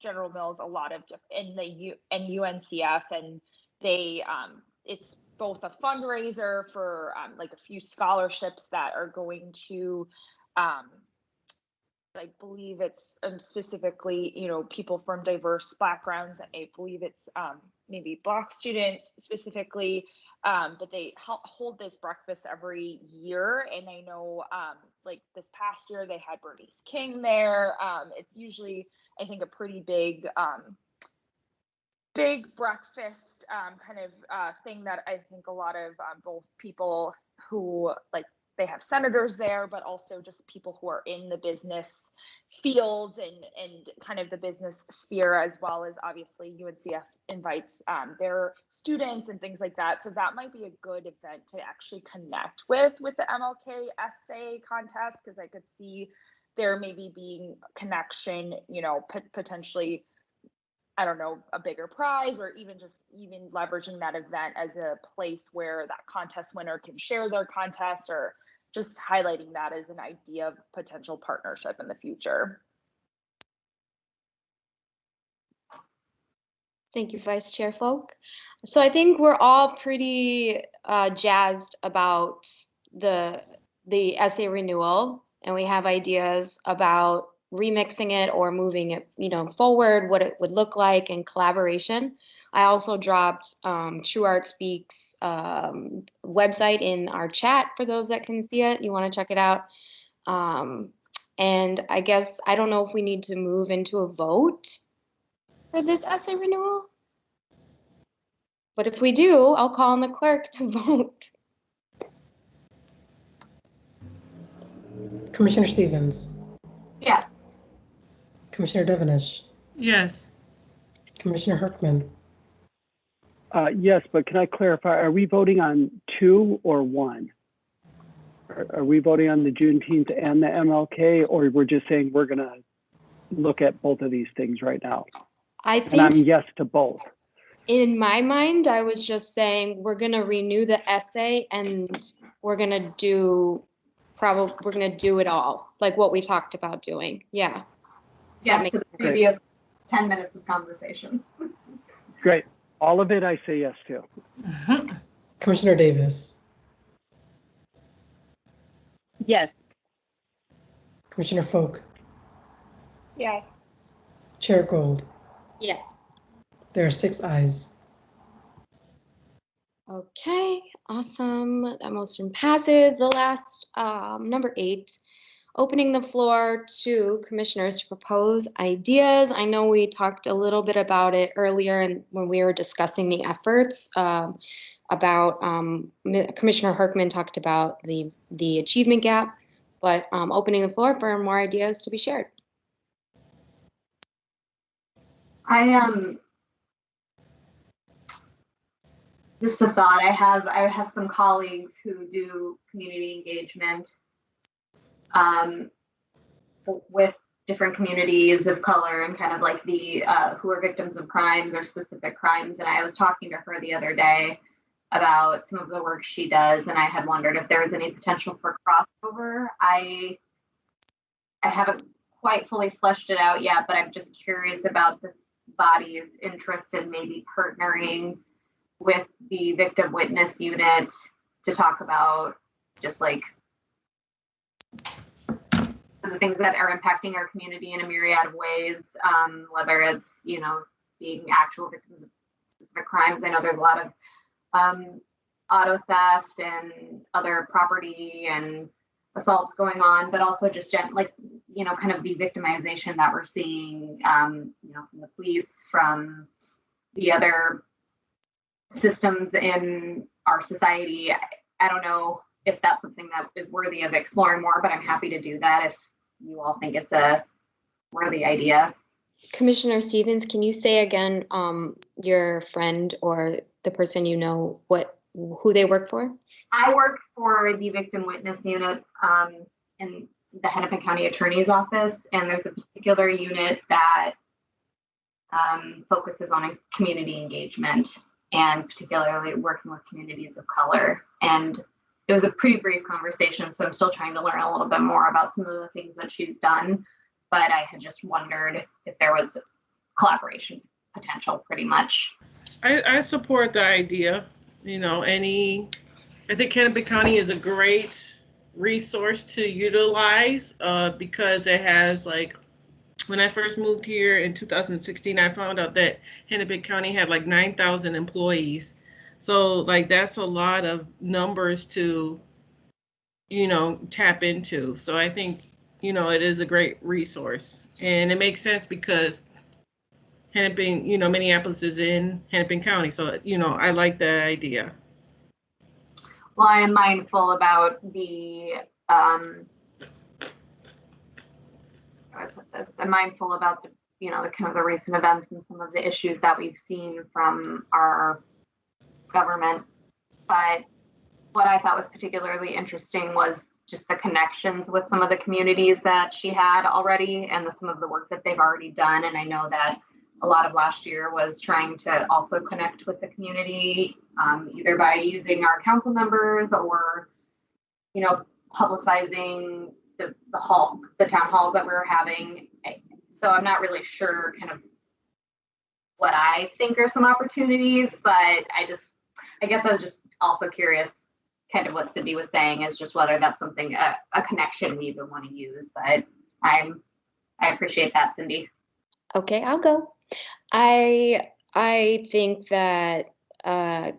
General Mills, a lot of in the UNCF, and they it's both a fundraiser for like a few scholarships that are going to I believe it's specifically, you know, people from diverse backgrounds. I believe it's maybe Black students specifically, but they hold this breakfast every year. And I know like this past year they had Bernice King there. It's usually, I think, a pretty big breakfast kind of thing that I think a lot of both people who like, they have senators there, but also just people who are in the business field and kind of the business sphere, as well as obviously UNCF invites their students and things like that. So that might be a good event to actually connect with the MLK essay contest, because I could see there maybe being connection, you know, potentially, I don't know, a bigger prize, or even leveraging that event as a place where that contest winner can share their contest, or just highlighting that as an idea of potential partnership in the future. Thank you, Vice Chair Folk. So I think we're all pretty jazzed about the essay renewal, and we have ideas about remixing it or moving it, you know, forward, what it would look like in collaboration. I also dropped True Art Speaks website in our chat for those that can see it. You want to check it out. And I guess, I don't know if we need to move into a vote for this essay renewal. But if we do, I'll call on the clerk to vote. Commissioner Stevens, Yes. Commissioner Devenish, Yes. Commissioner Herkman, Yes, but can I clarify, are we voting on 2 or 1? Are we voting on the Juneteenth and the MLK, or we're just saying we're going to look at both of these things right now? I And I'm think yes to both. in my mind, I was just saying we're gonna renew the essay and we're gonna do it all, like what we talked about doing. Yeah. Yes to the previous 10 minutes of conversation. Great. All of it I say yes to. Commissioner Davis, Yes. Commissioner Folk, Yes. Chair Gold. Yes. There are 6 ayes. Okay, awesome. That motion passes. The last, number 8, opening the floor to commissioners to propose ideas. I know we talked a little bit about it earlier and when we were discussing the efforts about Commissioner Herkman talked about the achievement gap, but opening the floor for more ideas to be shared. I just a thought. I have some colleagues who do community engagement with different communities of color and kind of like the who are victims of crimes or specific crimes. And I was talking to her the other day about some of the work she does, and I had wondered if there was any potential for crossover. I haven't quite fully fleshed it out yet, but I'm just curious about this body's interest in maybe partnering with the victim witness unit to talk about just like the things that are impacting our community in a myriad of ways, whether it's, you know, being actual victims of specific crimes. I know there's a lot of auto theft and other property and assaults going on, but also just like, you know, kind of the victimization that we're seeing, you know, from the police, from the other systems in our society. I don't know if that's something that is worthy of exploring more, but I'm happy to do that if you all think it's a worthy idea. Commissioner Stevens, can you say again, your friend or the person you know, what who they work for? I work for the victim witness unit in the Hennepin County Attorney's Office, and there's a particular unit that focuses on community engagement and particularly working with communities of color. And it was a pretty brief conversation, so I'm still trying to learn a little bit more about some of the things that she's done. But I had just wondered if there was collaboration potential, pretty much. I support the idea. You know, I think Hennepin County is a great resource to utilize because it has, like, when I first moved here in 2016, I found out that Hennepin County had like 9,000 employees. So like that's a lot of numbers to, tap into. So I think, it is a great resource. And it makes sense because Hennepin, Minneapolis is in Hennepin County. So, I like that idea. Well, I am mindful about I'm mindful about the kind of the recent events and some of the issues that we've seen from our government. But what I thought was particularly interesting was just the connections with some of the communities that she had already and some of the work that they've already done. And I know that a lot of last year was trying to also connect with the community, either by using our council members or, publicizing the town halls that we were having. So I'm not really sure kind of what I think are some opportunities, but I guess I was just also curious kind of what Cindy was saying is just whether that's something, a connection we even want to use, but I appreciate that, Cindy. Okay, I'll go. I think that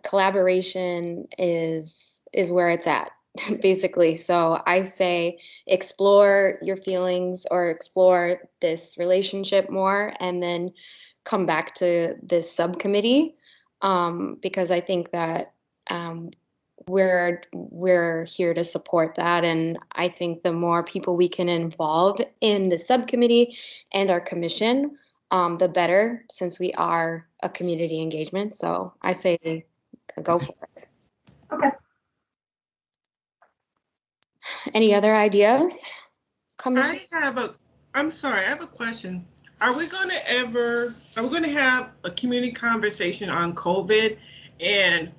collaboration is where it's at, basically. So I say explore your feelings or explore this relationship more, and then come back to this subcommittee, because I think that we're here to support that, and I think the more people we can involve in the subcommittee and our commission, the better, since we are a community engagement. So I say go for it. Okay. Any other ideas? I'm sorry, I have a question. Are we going to have a community conversation on COVID and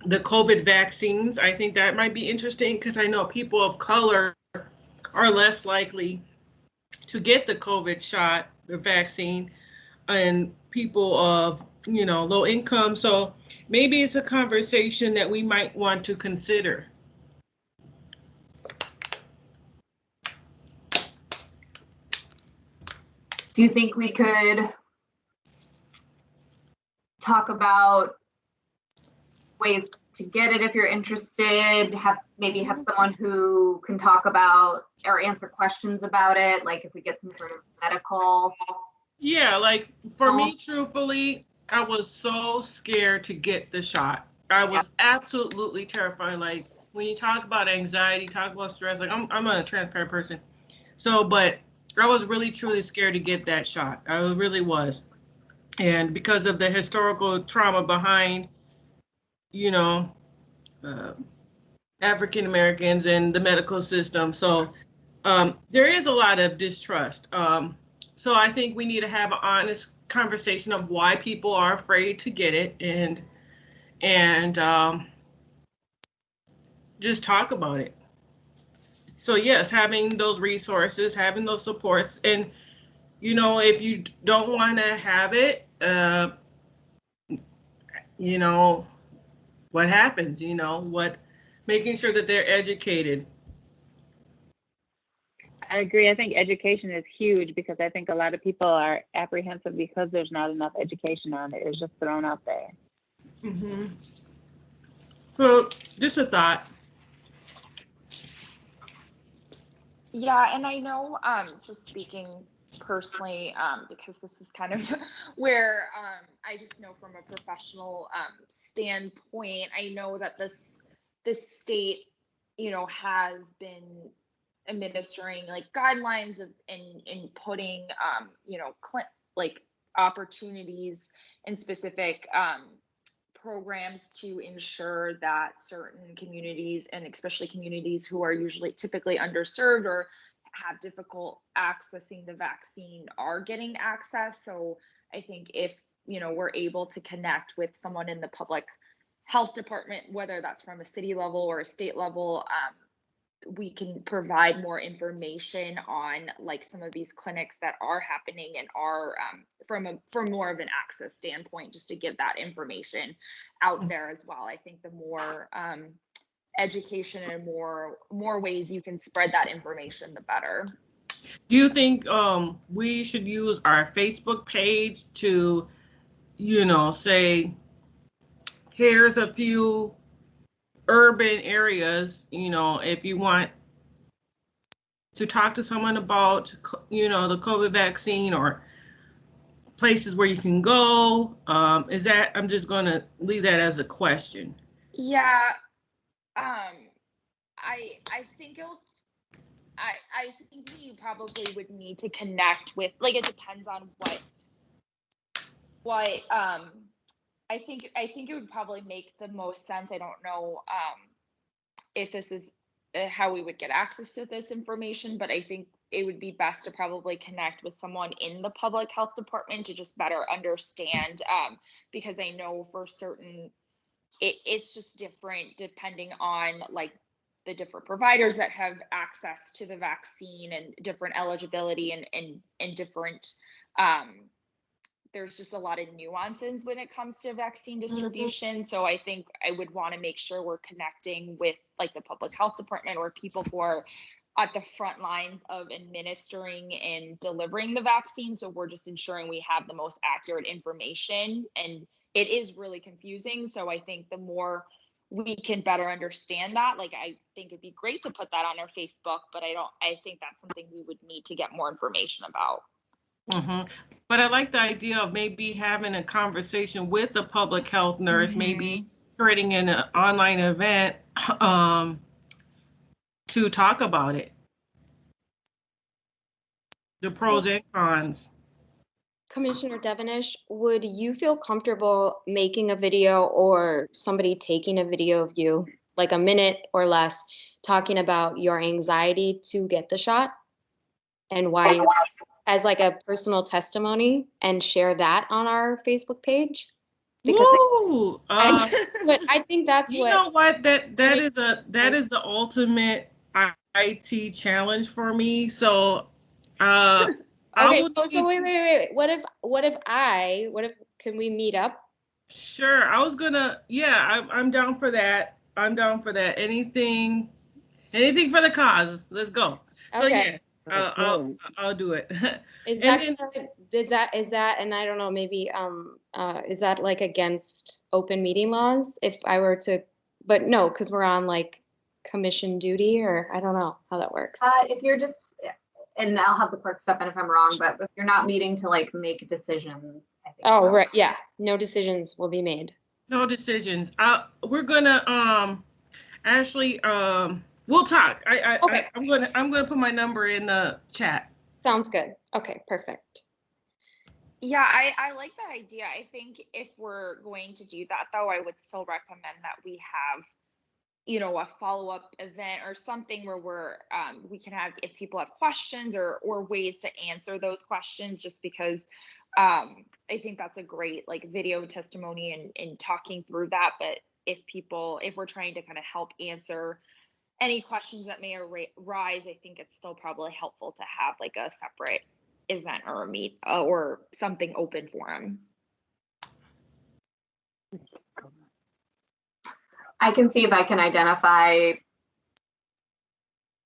the COVID vaccines? I think that might be interesting because I know people of color are less likely to get the COVID shot, the vaccine, and people of, low income. So maybe it's a conversation that we might want to consider. Do you think we could talk about ways to get it if you're interested? Maybe have someone who can talk about or answer questions about it, like if we get some sort of medical. Yeah, like for me, truthfully, I was so scared to get the shot. I was absolutely terrified. Like when you talk about anxiety, talk about stress, like I'm a transparent person. So, but I was really truly scared to get that shot. I really was. And because of the historical trauma behind, you know, uh, African Americans and the medical system. So there is a lot of distrust. So I think we need to have an honest conversation of why people are afraid to get it, and just talk about it. So yes, having those resources, having those supports, and if you don't want to have it, what happens? Making sure that they're educated. I agree. I think education is huge because I think a lot of people are apprehensive because there's not enough education on it. It's just thrown out there. Mm-hmm. So just a thought. Yeah, and I know, just speaking personally, because this is kind of where I just know from a professional standpoint, I know that this state, has been administering like guidelines and putting like opportunities in specific programs to ensure that certain communities, and especially communities who are usually typically underserved or have difficult accessing the vaccine, are getting access. So I think if, we're able to connect with someone in the public health department, whether that's from a city level or a state level, we can provide more information on like some of these clinics that are happening and are from more of an access standpoint, just to give that information out there as well. I think the more education and more ways you can spread that information, the better. Do you think we should use our Facebook page to, say, here's a few urban areas, if you want to talk to someone about, the COVID vaccine, or places where you can go? I'm just going to leave that as a question. Yeah. I think I think we probably would need to connect with, like, it depends on what I think it would probably make the most sense. I don't know if this is how we would get access to this information, but I think it would be best to probably connect with someone in the public health department to just better understand, because I know for certain it's just different depending on like the different providers that have access to the vaccine and different eligibility and different there's just a lot of nuances when it comes to vaccine distribution. So I think I would want to make sure we're connecting with like the public health department or people who are at the front lines of administering and delivering the vaccine. So we're just ensuring we have the most accurate information. And it is really confusing. So I think the more we can better understand that, like, I think it'd be great to put that on our Facebook, but I think that's something we would need to get more information about. Mm-hmm. But I like the idea of maybe having a conversation with the public health nurse, maybe creating an online event to talk about it, the pros and cons. Commissioner Devenish, would you feel comfortable making a video or somebody taking a video of you, like a minute or less, talking about your anxiety to get the shot and why you, as like a personal testimony, and share that on our Facebook page? Because Woo! but I think that's You what. know what? That is the ultimate IT challenge for me. So Okay, so wait. What if can we meet up? Sure. I was gonna, yeah, I'm down for that. I'm down for that. Anything for the cause. Let's go. So Okay. yes, I'll do it. Is And that, and I don't know, maybe, is that like against open meeting laws if I were to, but no, because we're on like commission duty, or I don't know how that works. If you're just, and I'll have the clerk step in if I'm wrong, but if you're not meeting to like make decisions, I think. Oh, right, yeah, no decisions will be made. no decisions. We're gonna Ashley, we'll talk. Okay. I'm gonna put my number in the chat. Sounds good. Okay, perfect. Yeah, I like that idea. I think if we're going to do that, though, I would still recommend that we have, a follow-up event or something where we can have, if people have questions or ways to answer those questions, just because I think that's a great like video testimony and talking through that. But if we're trying to kind of help answer any questions that may arise, I think it's still probably helpful to have like a separate event or a meet or something open for them. I can see if I can identify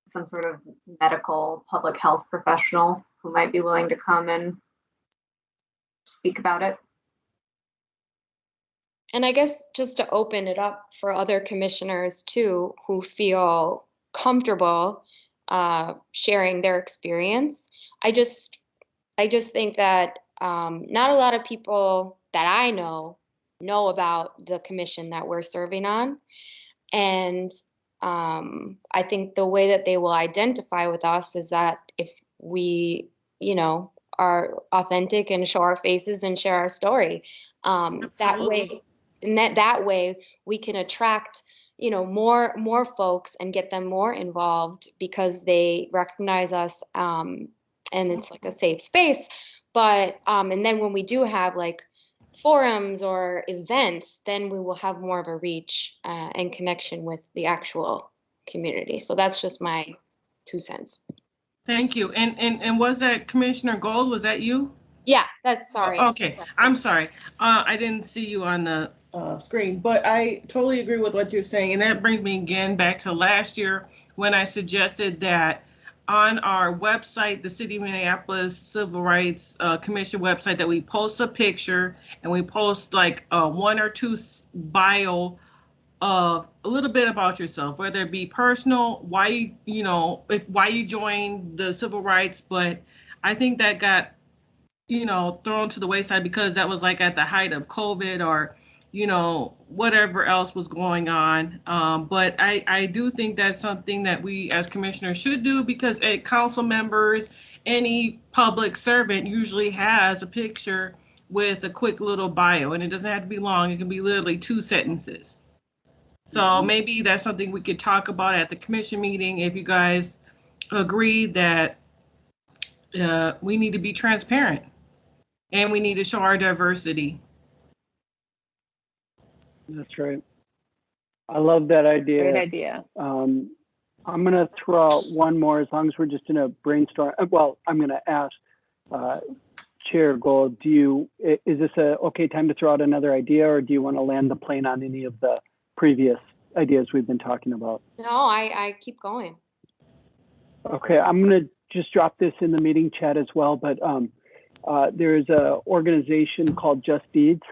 some sort of medical public health professional who might be willing to come and speak about it. And I guess just to open it up for other commissioners too, who feel comfortable sharing their experience. I just think that not a lot of people that I know about the commission that we're serving on. And I think the way that they will identify with us is that if we, are authentic and show our faces and share our story. That way, and that way we can attract, you know, more folks and get them more involved because they recognize us, and it's like a safe space. But and then when we do have like forums or events, then we will have more of a reach and connection with the actual community. So that's just my 2 cents. Thank you. And was that Commissioner Gold? Was that you? Yeah, that's sorry. Okay, I'm sorry. I didn't see you on the screen, but I totally agree with what you're saying. And that brings me again back to last year when I suggested that on our website, the City of Minneapolis Civil Rights Commission website, that we post a picture and we post like 1 or 2 bio of a little bit about yourself, whether it be personal, why why you joined the civil rights. But I think that got thrown to the wayside because that was like at the height of COVID or, whatever else was going on. But I do think that's something that we as commissioners should do because council members, any public servant usually has a picture with a quick little bio, and it doesn't have to be long. It can be literally 2 sentences. So maybe that's something we could talk about at the commission meeting if you guys agree that we need to be transparent. And we need to show our diversity. That's right. I love that idea. Great idea. I'm going to throw out one more as long as we're just in a brainstorm. Well, I'm going to ask Chair Gold, is this a okay time to throw out another idea, or do you want to land the plane on any of the previous ideas we've been talking about? No, I keep going. Okay, I'm going to just drop this in the meeting chat as well, but there is an organization called Just Deeds,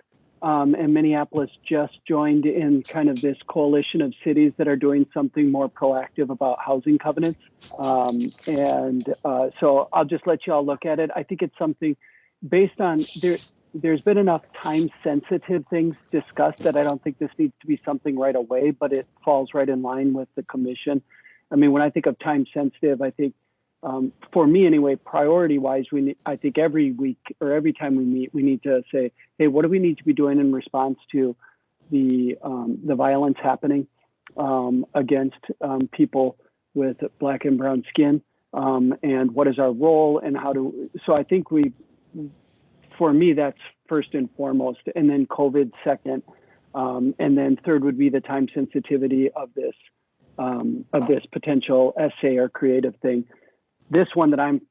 and Minneapolis just joined in kind of this coalition of cities that are doing something more proactive about housing covenants. So I'll just let you all look at it. I think it's something based on there's been enough time sensitive things discussed that I don't think this needs to be something right away, but it falls right in line with the commission. I mean, when I think of time sensitive, I think for me anyway, priority wise, I think every week or every time we meet, we need to say, hey, what do we need to be doing in response to the violence happening against people with Black and brown skin, and what is our role and so I think for me, that's first and foremost, and then COVID second, and then third would be the time sensitivity of this potential essay or creative thing. This one that I'm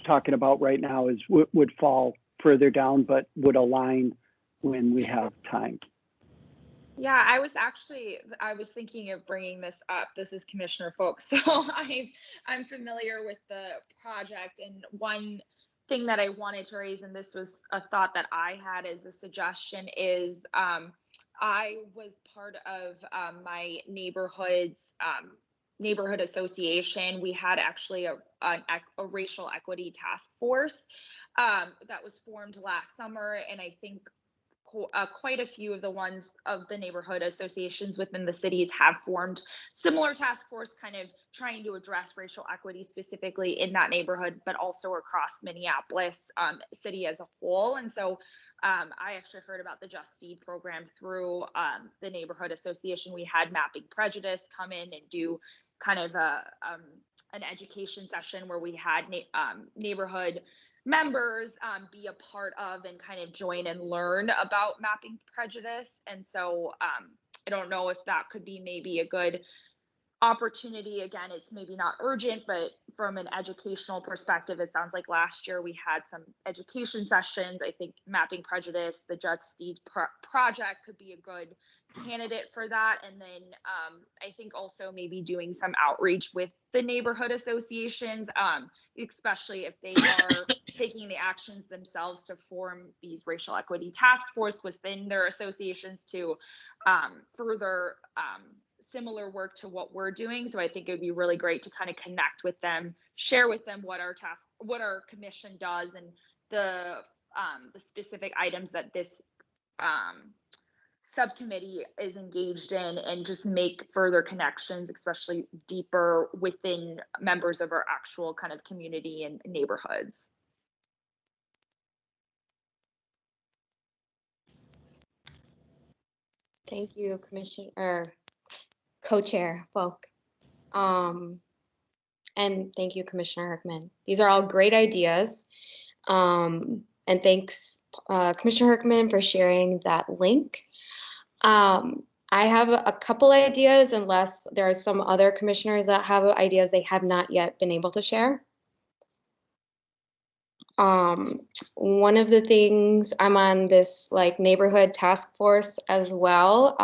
talking about right now would fall further down, but would align when we have time. Yeah, I was thinking of bringing this up. This is Commissioner Folks, so I'm familiar with the project. And one thing that I wanted to raise, and this was a thought that I had as a suggestion, is I was part of my neighborhood association. We had actually a racial equity task force that was formed last summer, and I think quite a few of the neighborhood associations within the cities have formed similar task force, kind of trying to address racial equity specifically in that neighborhood, but also across Minneapolis city as a whole. And so I actually heard about the Just Deed program through the neighborhood association. We had Mapping Prejudice come in and do kind of an education session where we had neighborhood members be a part of and kind of join and learn about Mapping Prejudice. And so I don't know if that could be maybe a good opportunity. Again, it's maybe not urgent, but from an educational perspective, it sounds like last year we had some education sessions. I think Mapping Prejudice, the Just Deed project could be a good candidate for that. And then I think also maybe doing some outreach with the neighborhood associations, especially if they are taking the actions themselves to form these racial equity task force within their associations to further similar work to what we're doing. So I think it would be really great to kind of connect with them, share with them what our commission does, and the specific items that this subcommittee is engaged in, and just make further connections, especially deeper within members of our actual kind of community and neighborhoods. Thank you, Commissioner, or Co-Chair Folk. And thank you, Commissioner Herkman. These are all great ideas. And thanks, Commissioner Herkman, for sharing that link. I have a couple ideas, unless there are some other commissioners that have ideas they have not yet been able to share. One of the things, I'm on this like neighborhood task force as well,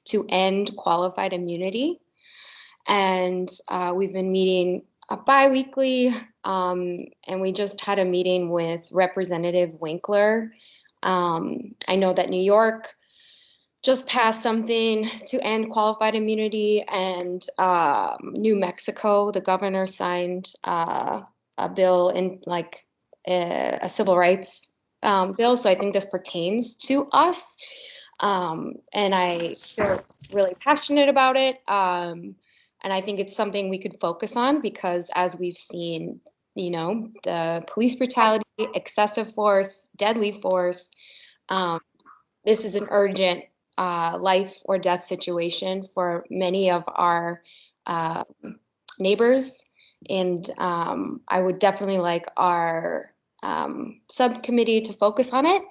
to end qualified immunity. And we've been meeting bi-weekly, and we just had a meeting with Representative Winkler. I know that New York just passed something to end qualified immunity, and New Mexico, the governor signed a bill in like a civil rights bill. So I think this pertains to us, and I feel really passionate about it. And I think it's something we could focus on because, as we've seen, you know, the police brutality, excessive force, deadly force. This is an urgent life or death situation for many of our neighbors. And I would definitely like our subcommittee to focus on it.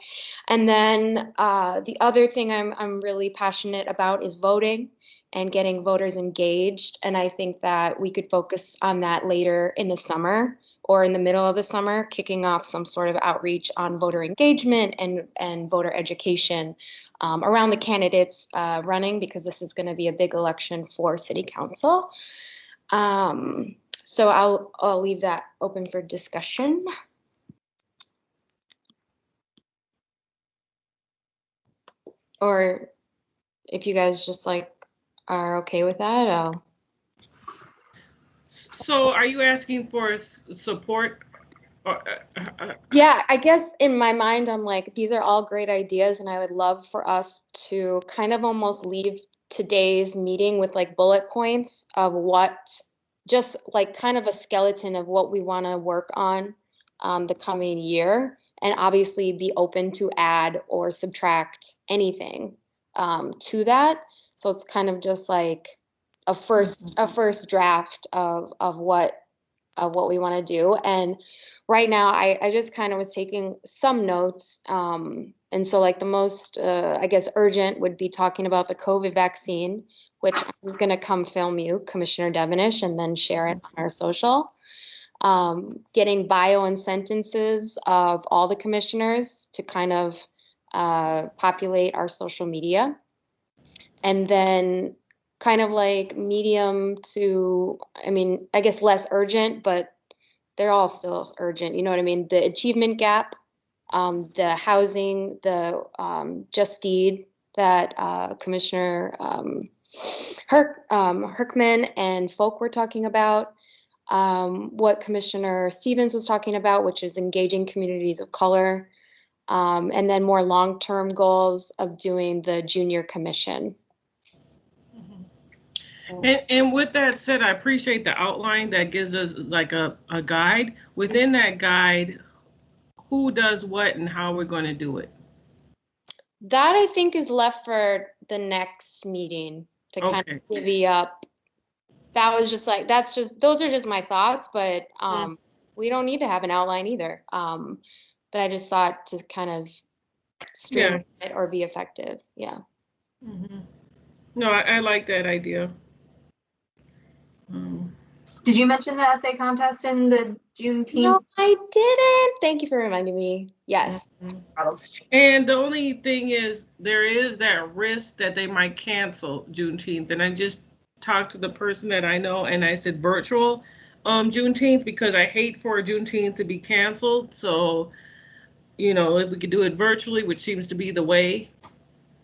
And then the other thing I'm really passionate about is voting and getting voters engaged. And I think that we could focus on that later in the summer or in the middle of the summer, kicking off some sort of outreach on voter engagement and voter education around the candidates running, because this is going to be a big election for city council. So I'll leave that open for discussion. Or if you guys just like are okay with that, I'll. So are you asking for support? Or, Yeah, I guess in my mind, I'm like, these are all great ideas, and I would love for us to kind of almost leave today's meeting with like bullet points of what, just like kind of a skeleton of what we want to work on the coming year, and obviously be open to add or subtract anything to that. So it's kind of just like a first draft of what we want to do. And right now, I just kind of was taking some notes. And so like the most, I guess, urgent would be talking about the COVID vaccine, which I'm going to come film you, Commissioner Devenish, and then share it on our social. Getting bio and sentences of all the commissioners to kind of populate our social media. And then kind of like medium to, I mean, I guess less urgent, but they're all still urgent. You know what I mean? The achievement gap, the housing, the just deed that Commissioner Herkman and Folk were talking about, what Commissioner Stevens was talking about, which is engaging communities of color, and then more long-term goals of doing the junior commission. And with that said, I appreciate the outline that gives us like a guide. Within that guide, who does what and how we're going to do it? That I think is left for the next meeting to kind of divvy up. That was just like, those are just my thoughts, but we don't need to have an outline either. But I just thought to kind of streamline it or be effective. Yeah. Mm-hmm. No, I like that idea. Did you mention the essay contest in the Juneteenth? No, I didn't. Thank you for reminding me. Yes. Mm-hmm. And the only thing is, there is that risk that they might cancel Juneteenth. And I just talked to the person that I know, and I said virtual Juneteenth, because I hate for Juneteenth to be canceled. So, you know, if we could do it virtually, which seems to be the way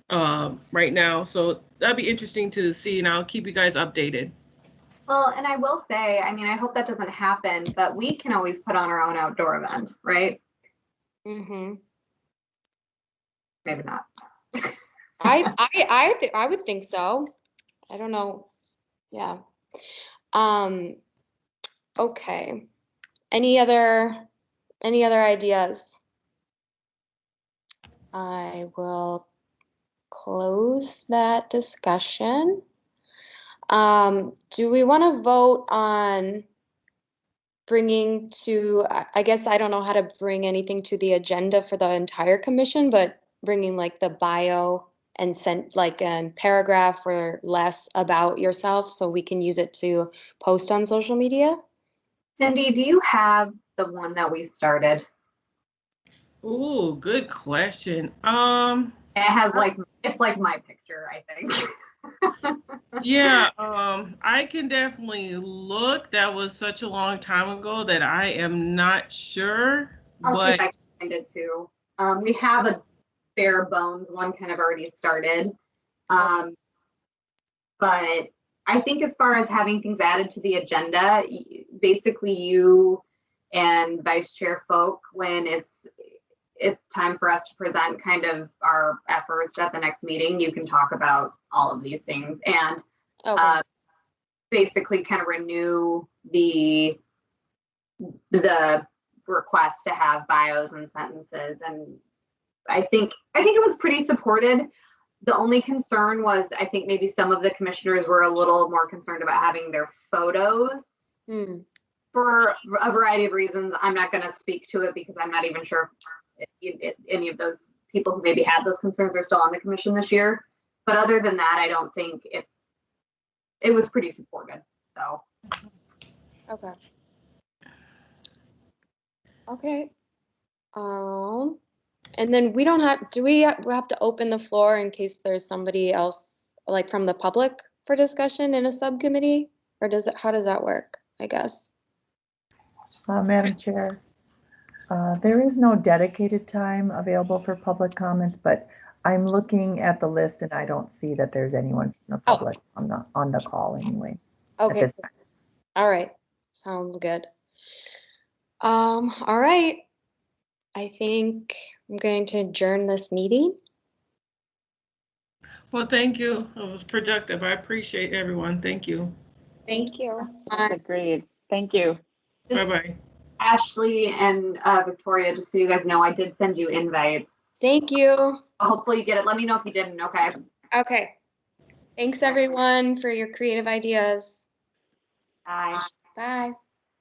right now. So that'd be interesting to see, and I'll keep you guys updated. Well, and I will say, I mean, I hope that doesn't happen, but we can always put on our own outdoor event, right? Mm-hmm. Maybe not. I would think so. I don't know. Yeah. Okay. Any other ideas? I will close that discussion. Do we want to vote on bringing to, I guess I don't know how to bring anything to the agenda for the entire commission, but bringing like the bio and send like a paragraph or less about yourself so we can use it to post on social media? Cindy, do you have the one that we started? Ooh, good question. It has like, it's like my picture, I think. Yeah, I can definitely look. That was such a long time ago that I am not sure, I'll see if I but can find it too. We have a bare bones one kind of already started. But I think as far as having things added to the agenda, basically you and Vice Chair Folk, when it's time for us to present kind of our efforts at the next meeting, you can talk about all of these things and Okay. basically kind of renew the request to have bios and sentences. And I think it was pretty supported. The only concern was I think maybe some of the commissioners were a little more concerned about having their photos for a variety of reasons. I'm not going to speak to it because I'm not even sure if any of those people who maybe had those concerns are still on the commission this year. But other than that, I don't think it was pretty supported. So. Okay. Okay. And then we don't have, do we have to open the floor in case there's somebody else like from the public for discussion in a subcommittee? Or how does that work, I guess? Madam Chair, there is no dedicated time available for public comments, but I'm looking at the list and I don't see that there's anyone from the public on the call anyways. Okay. All right. Sounds good. All right. I think I'm going to adjourn this meeting. well, thank you. It was productive. I appreciate everyone. Thank you. Thank you. Agreed. Thank you. Bye-bye. Ashley and Victoria, just so you guys know, I did send you invites. Thank you. Hopefully you get it. Let me know if you didn't, okay? Okay. Thanks everyone for your creative ideas. Bye. Bye.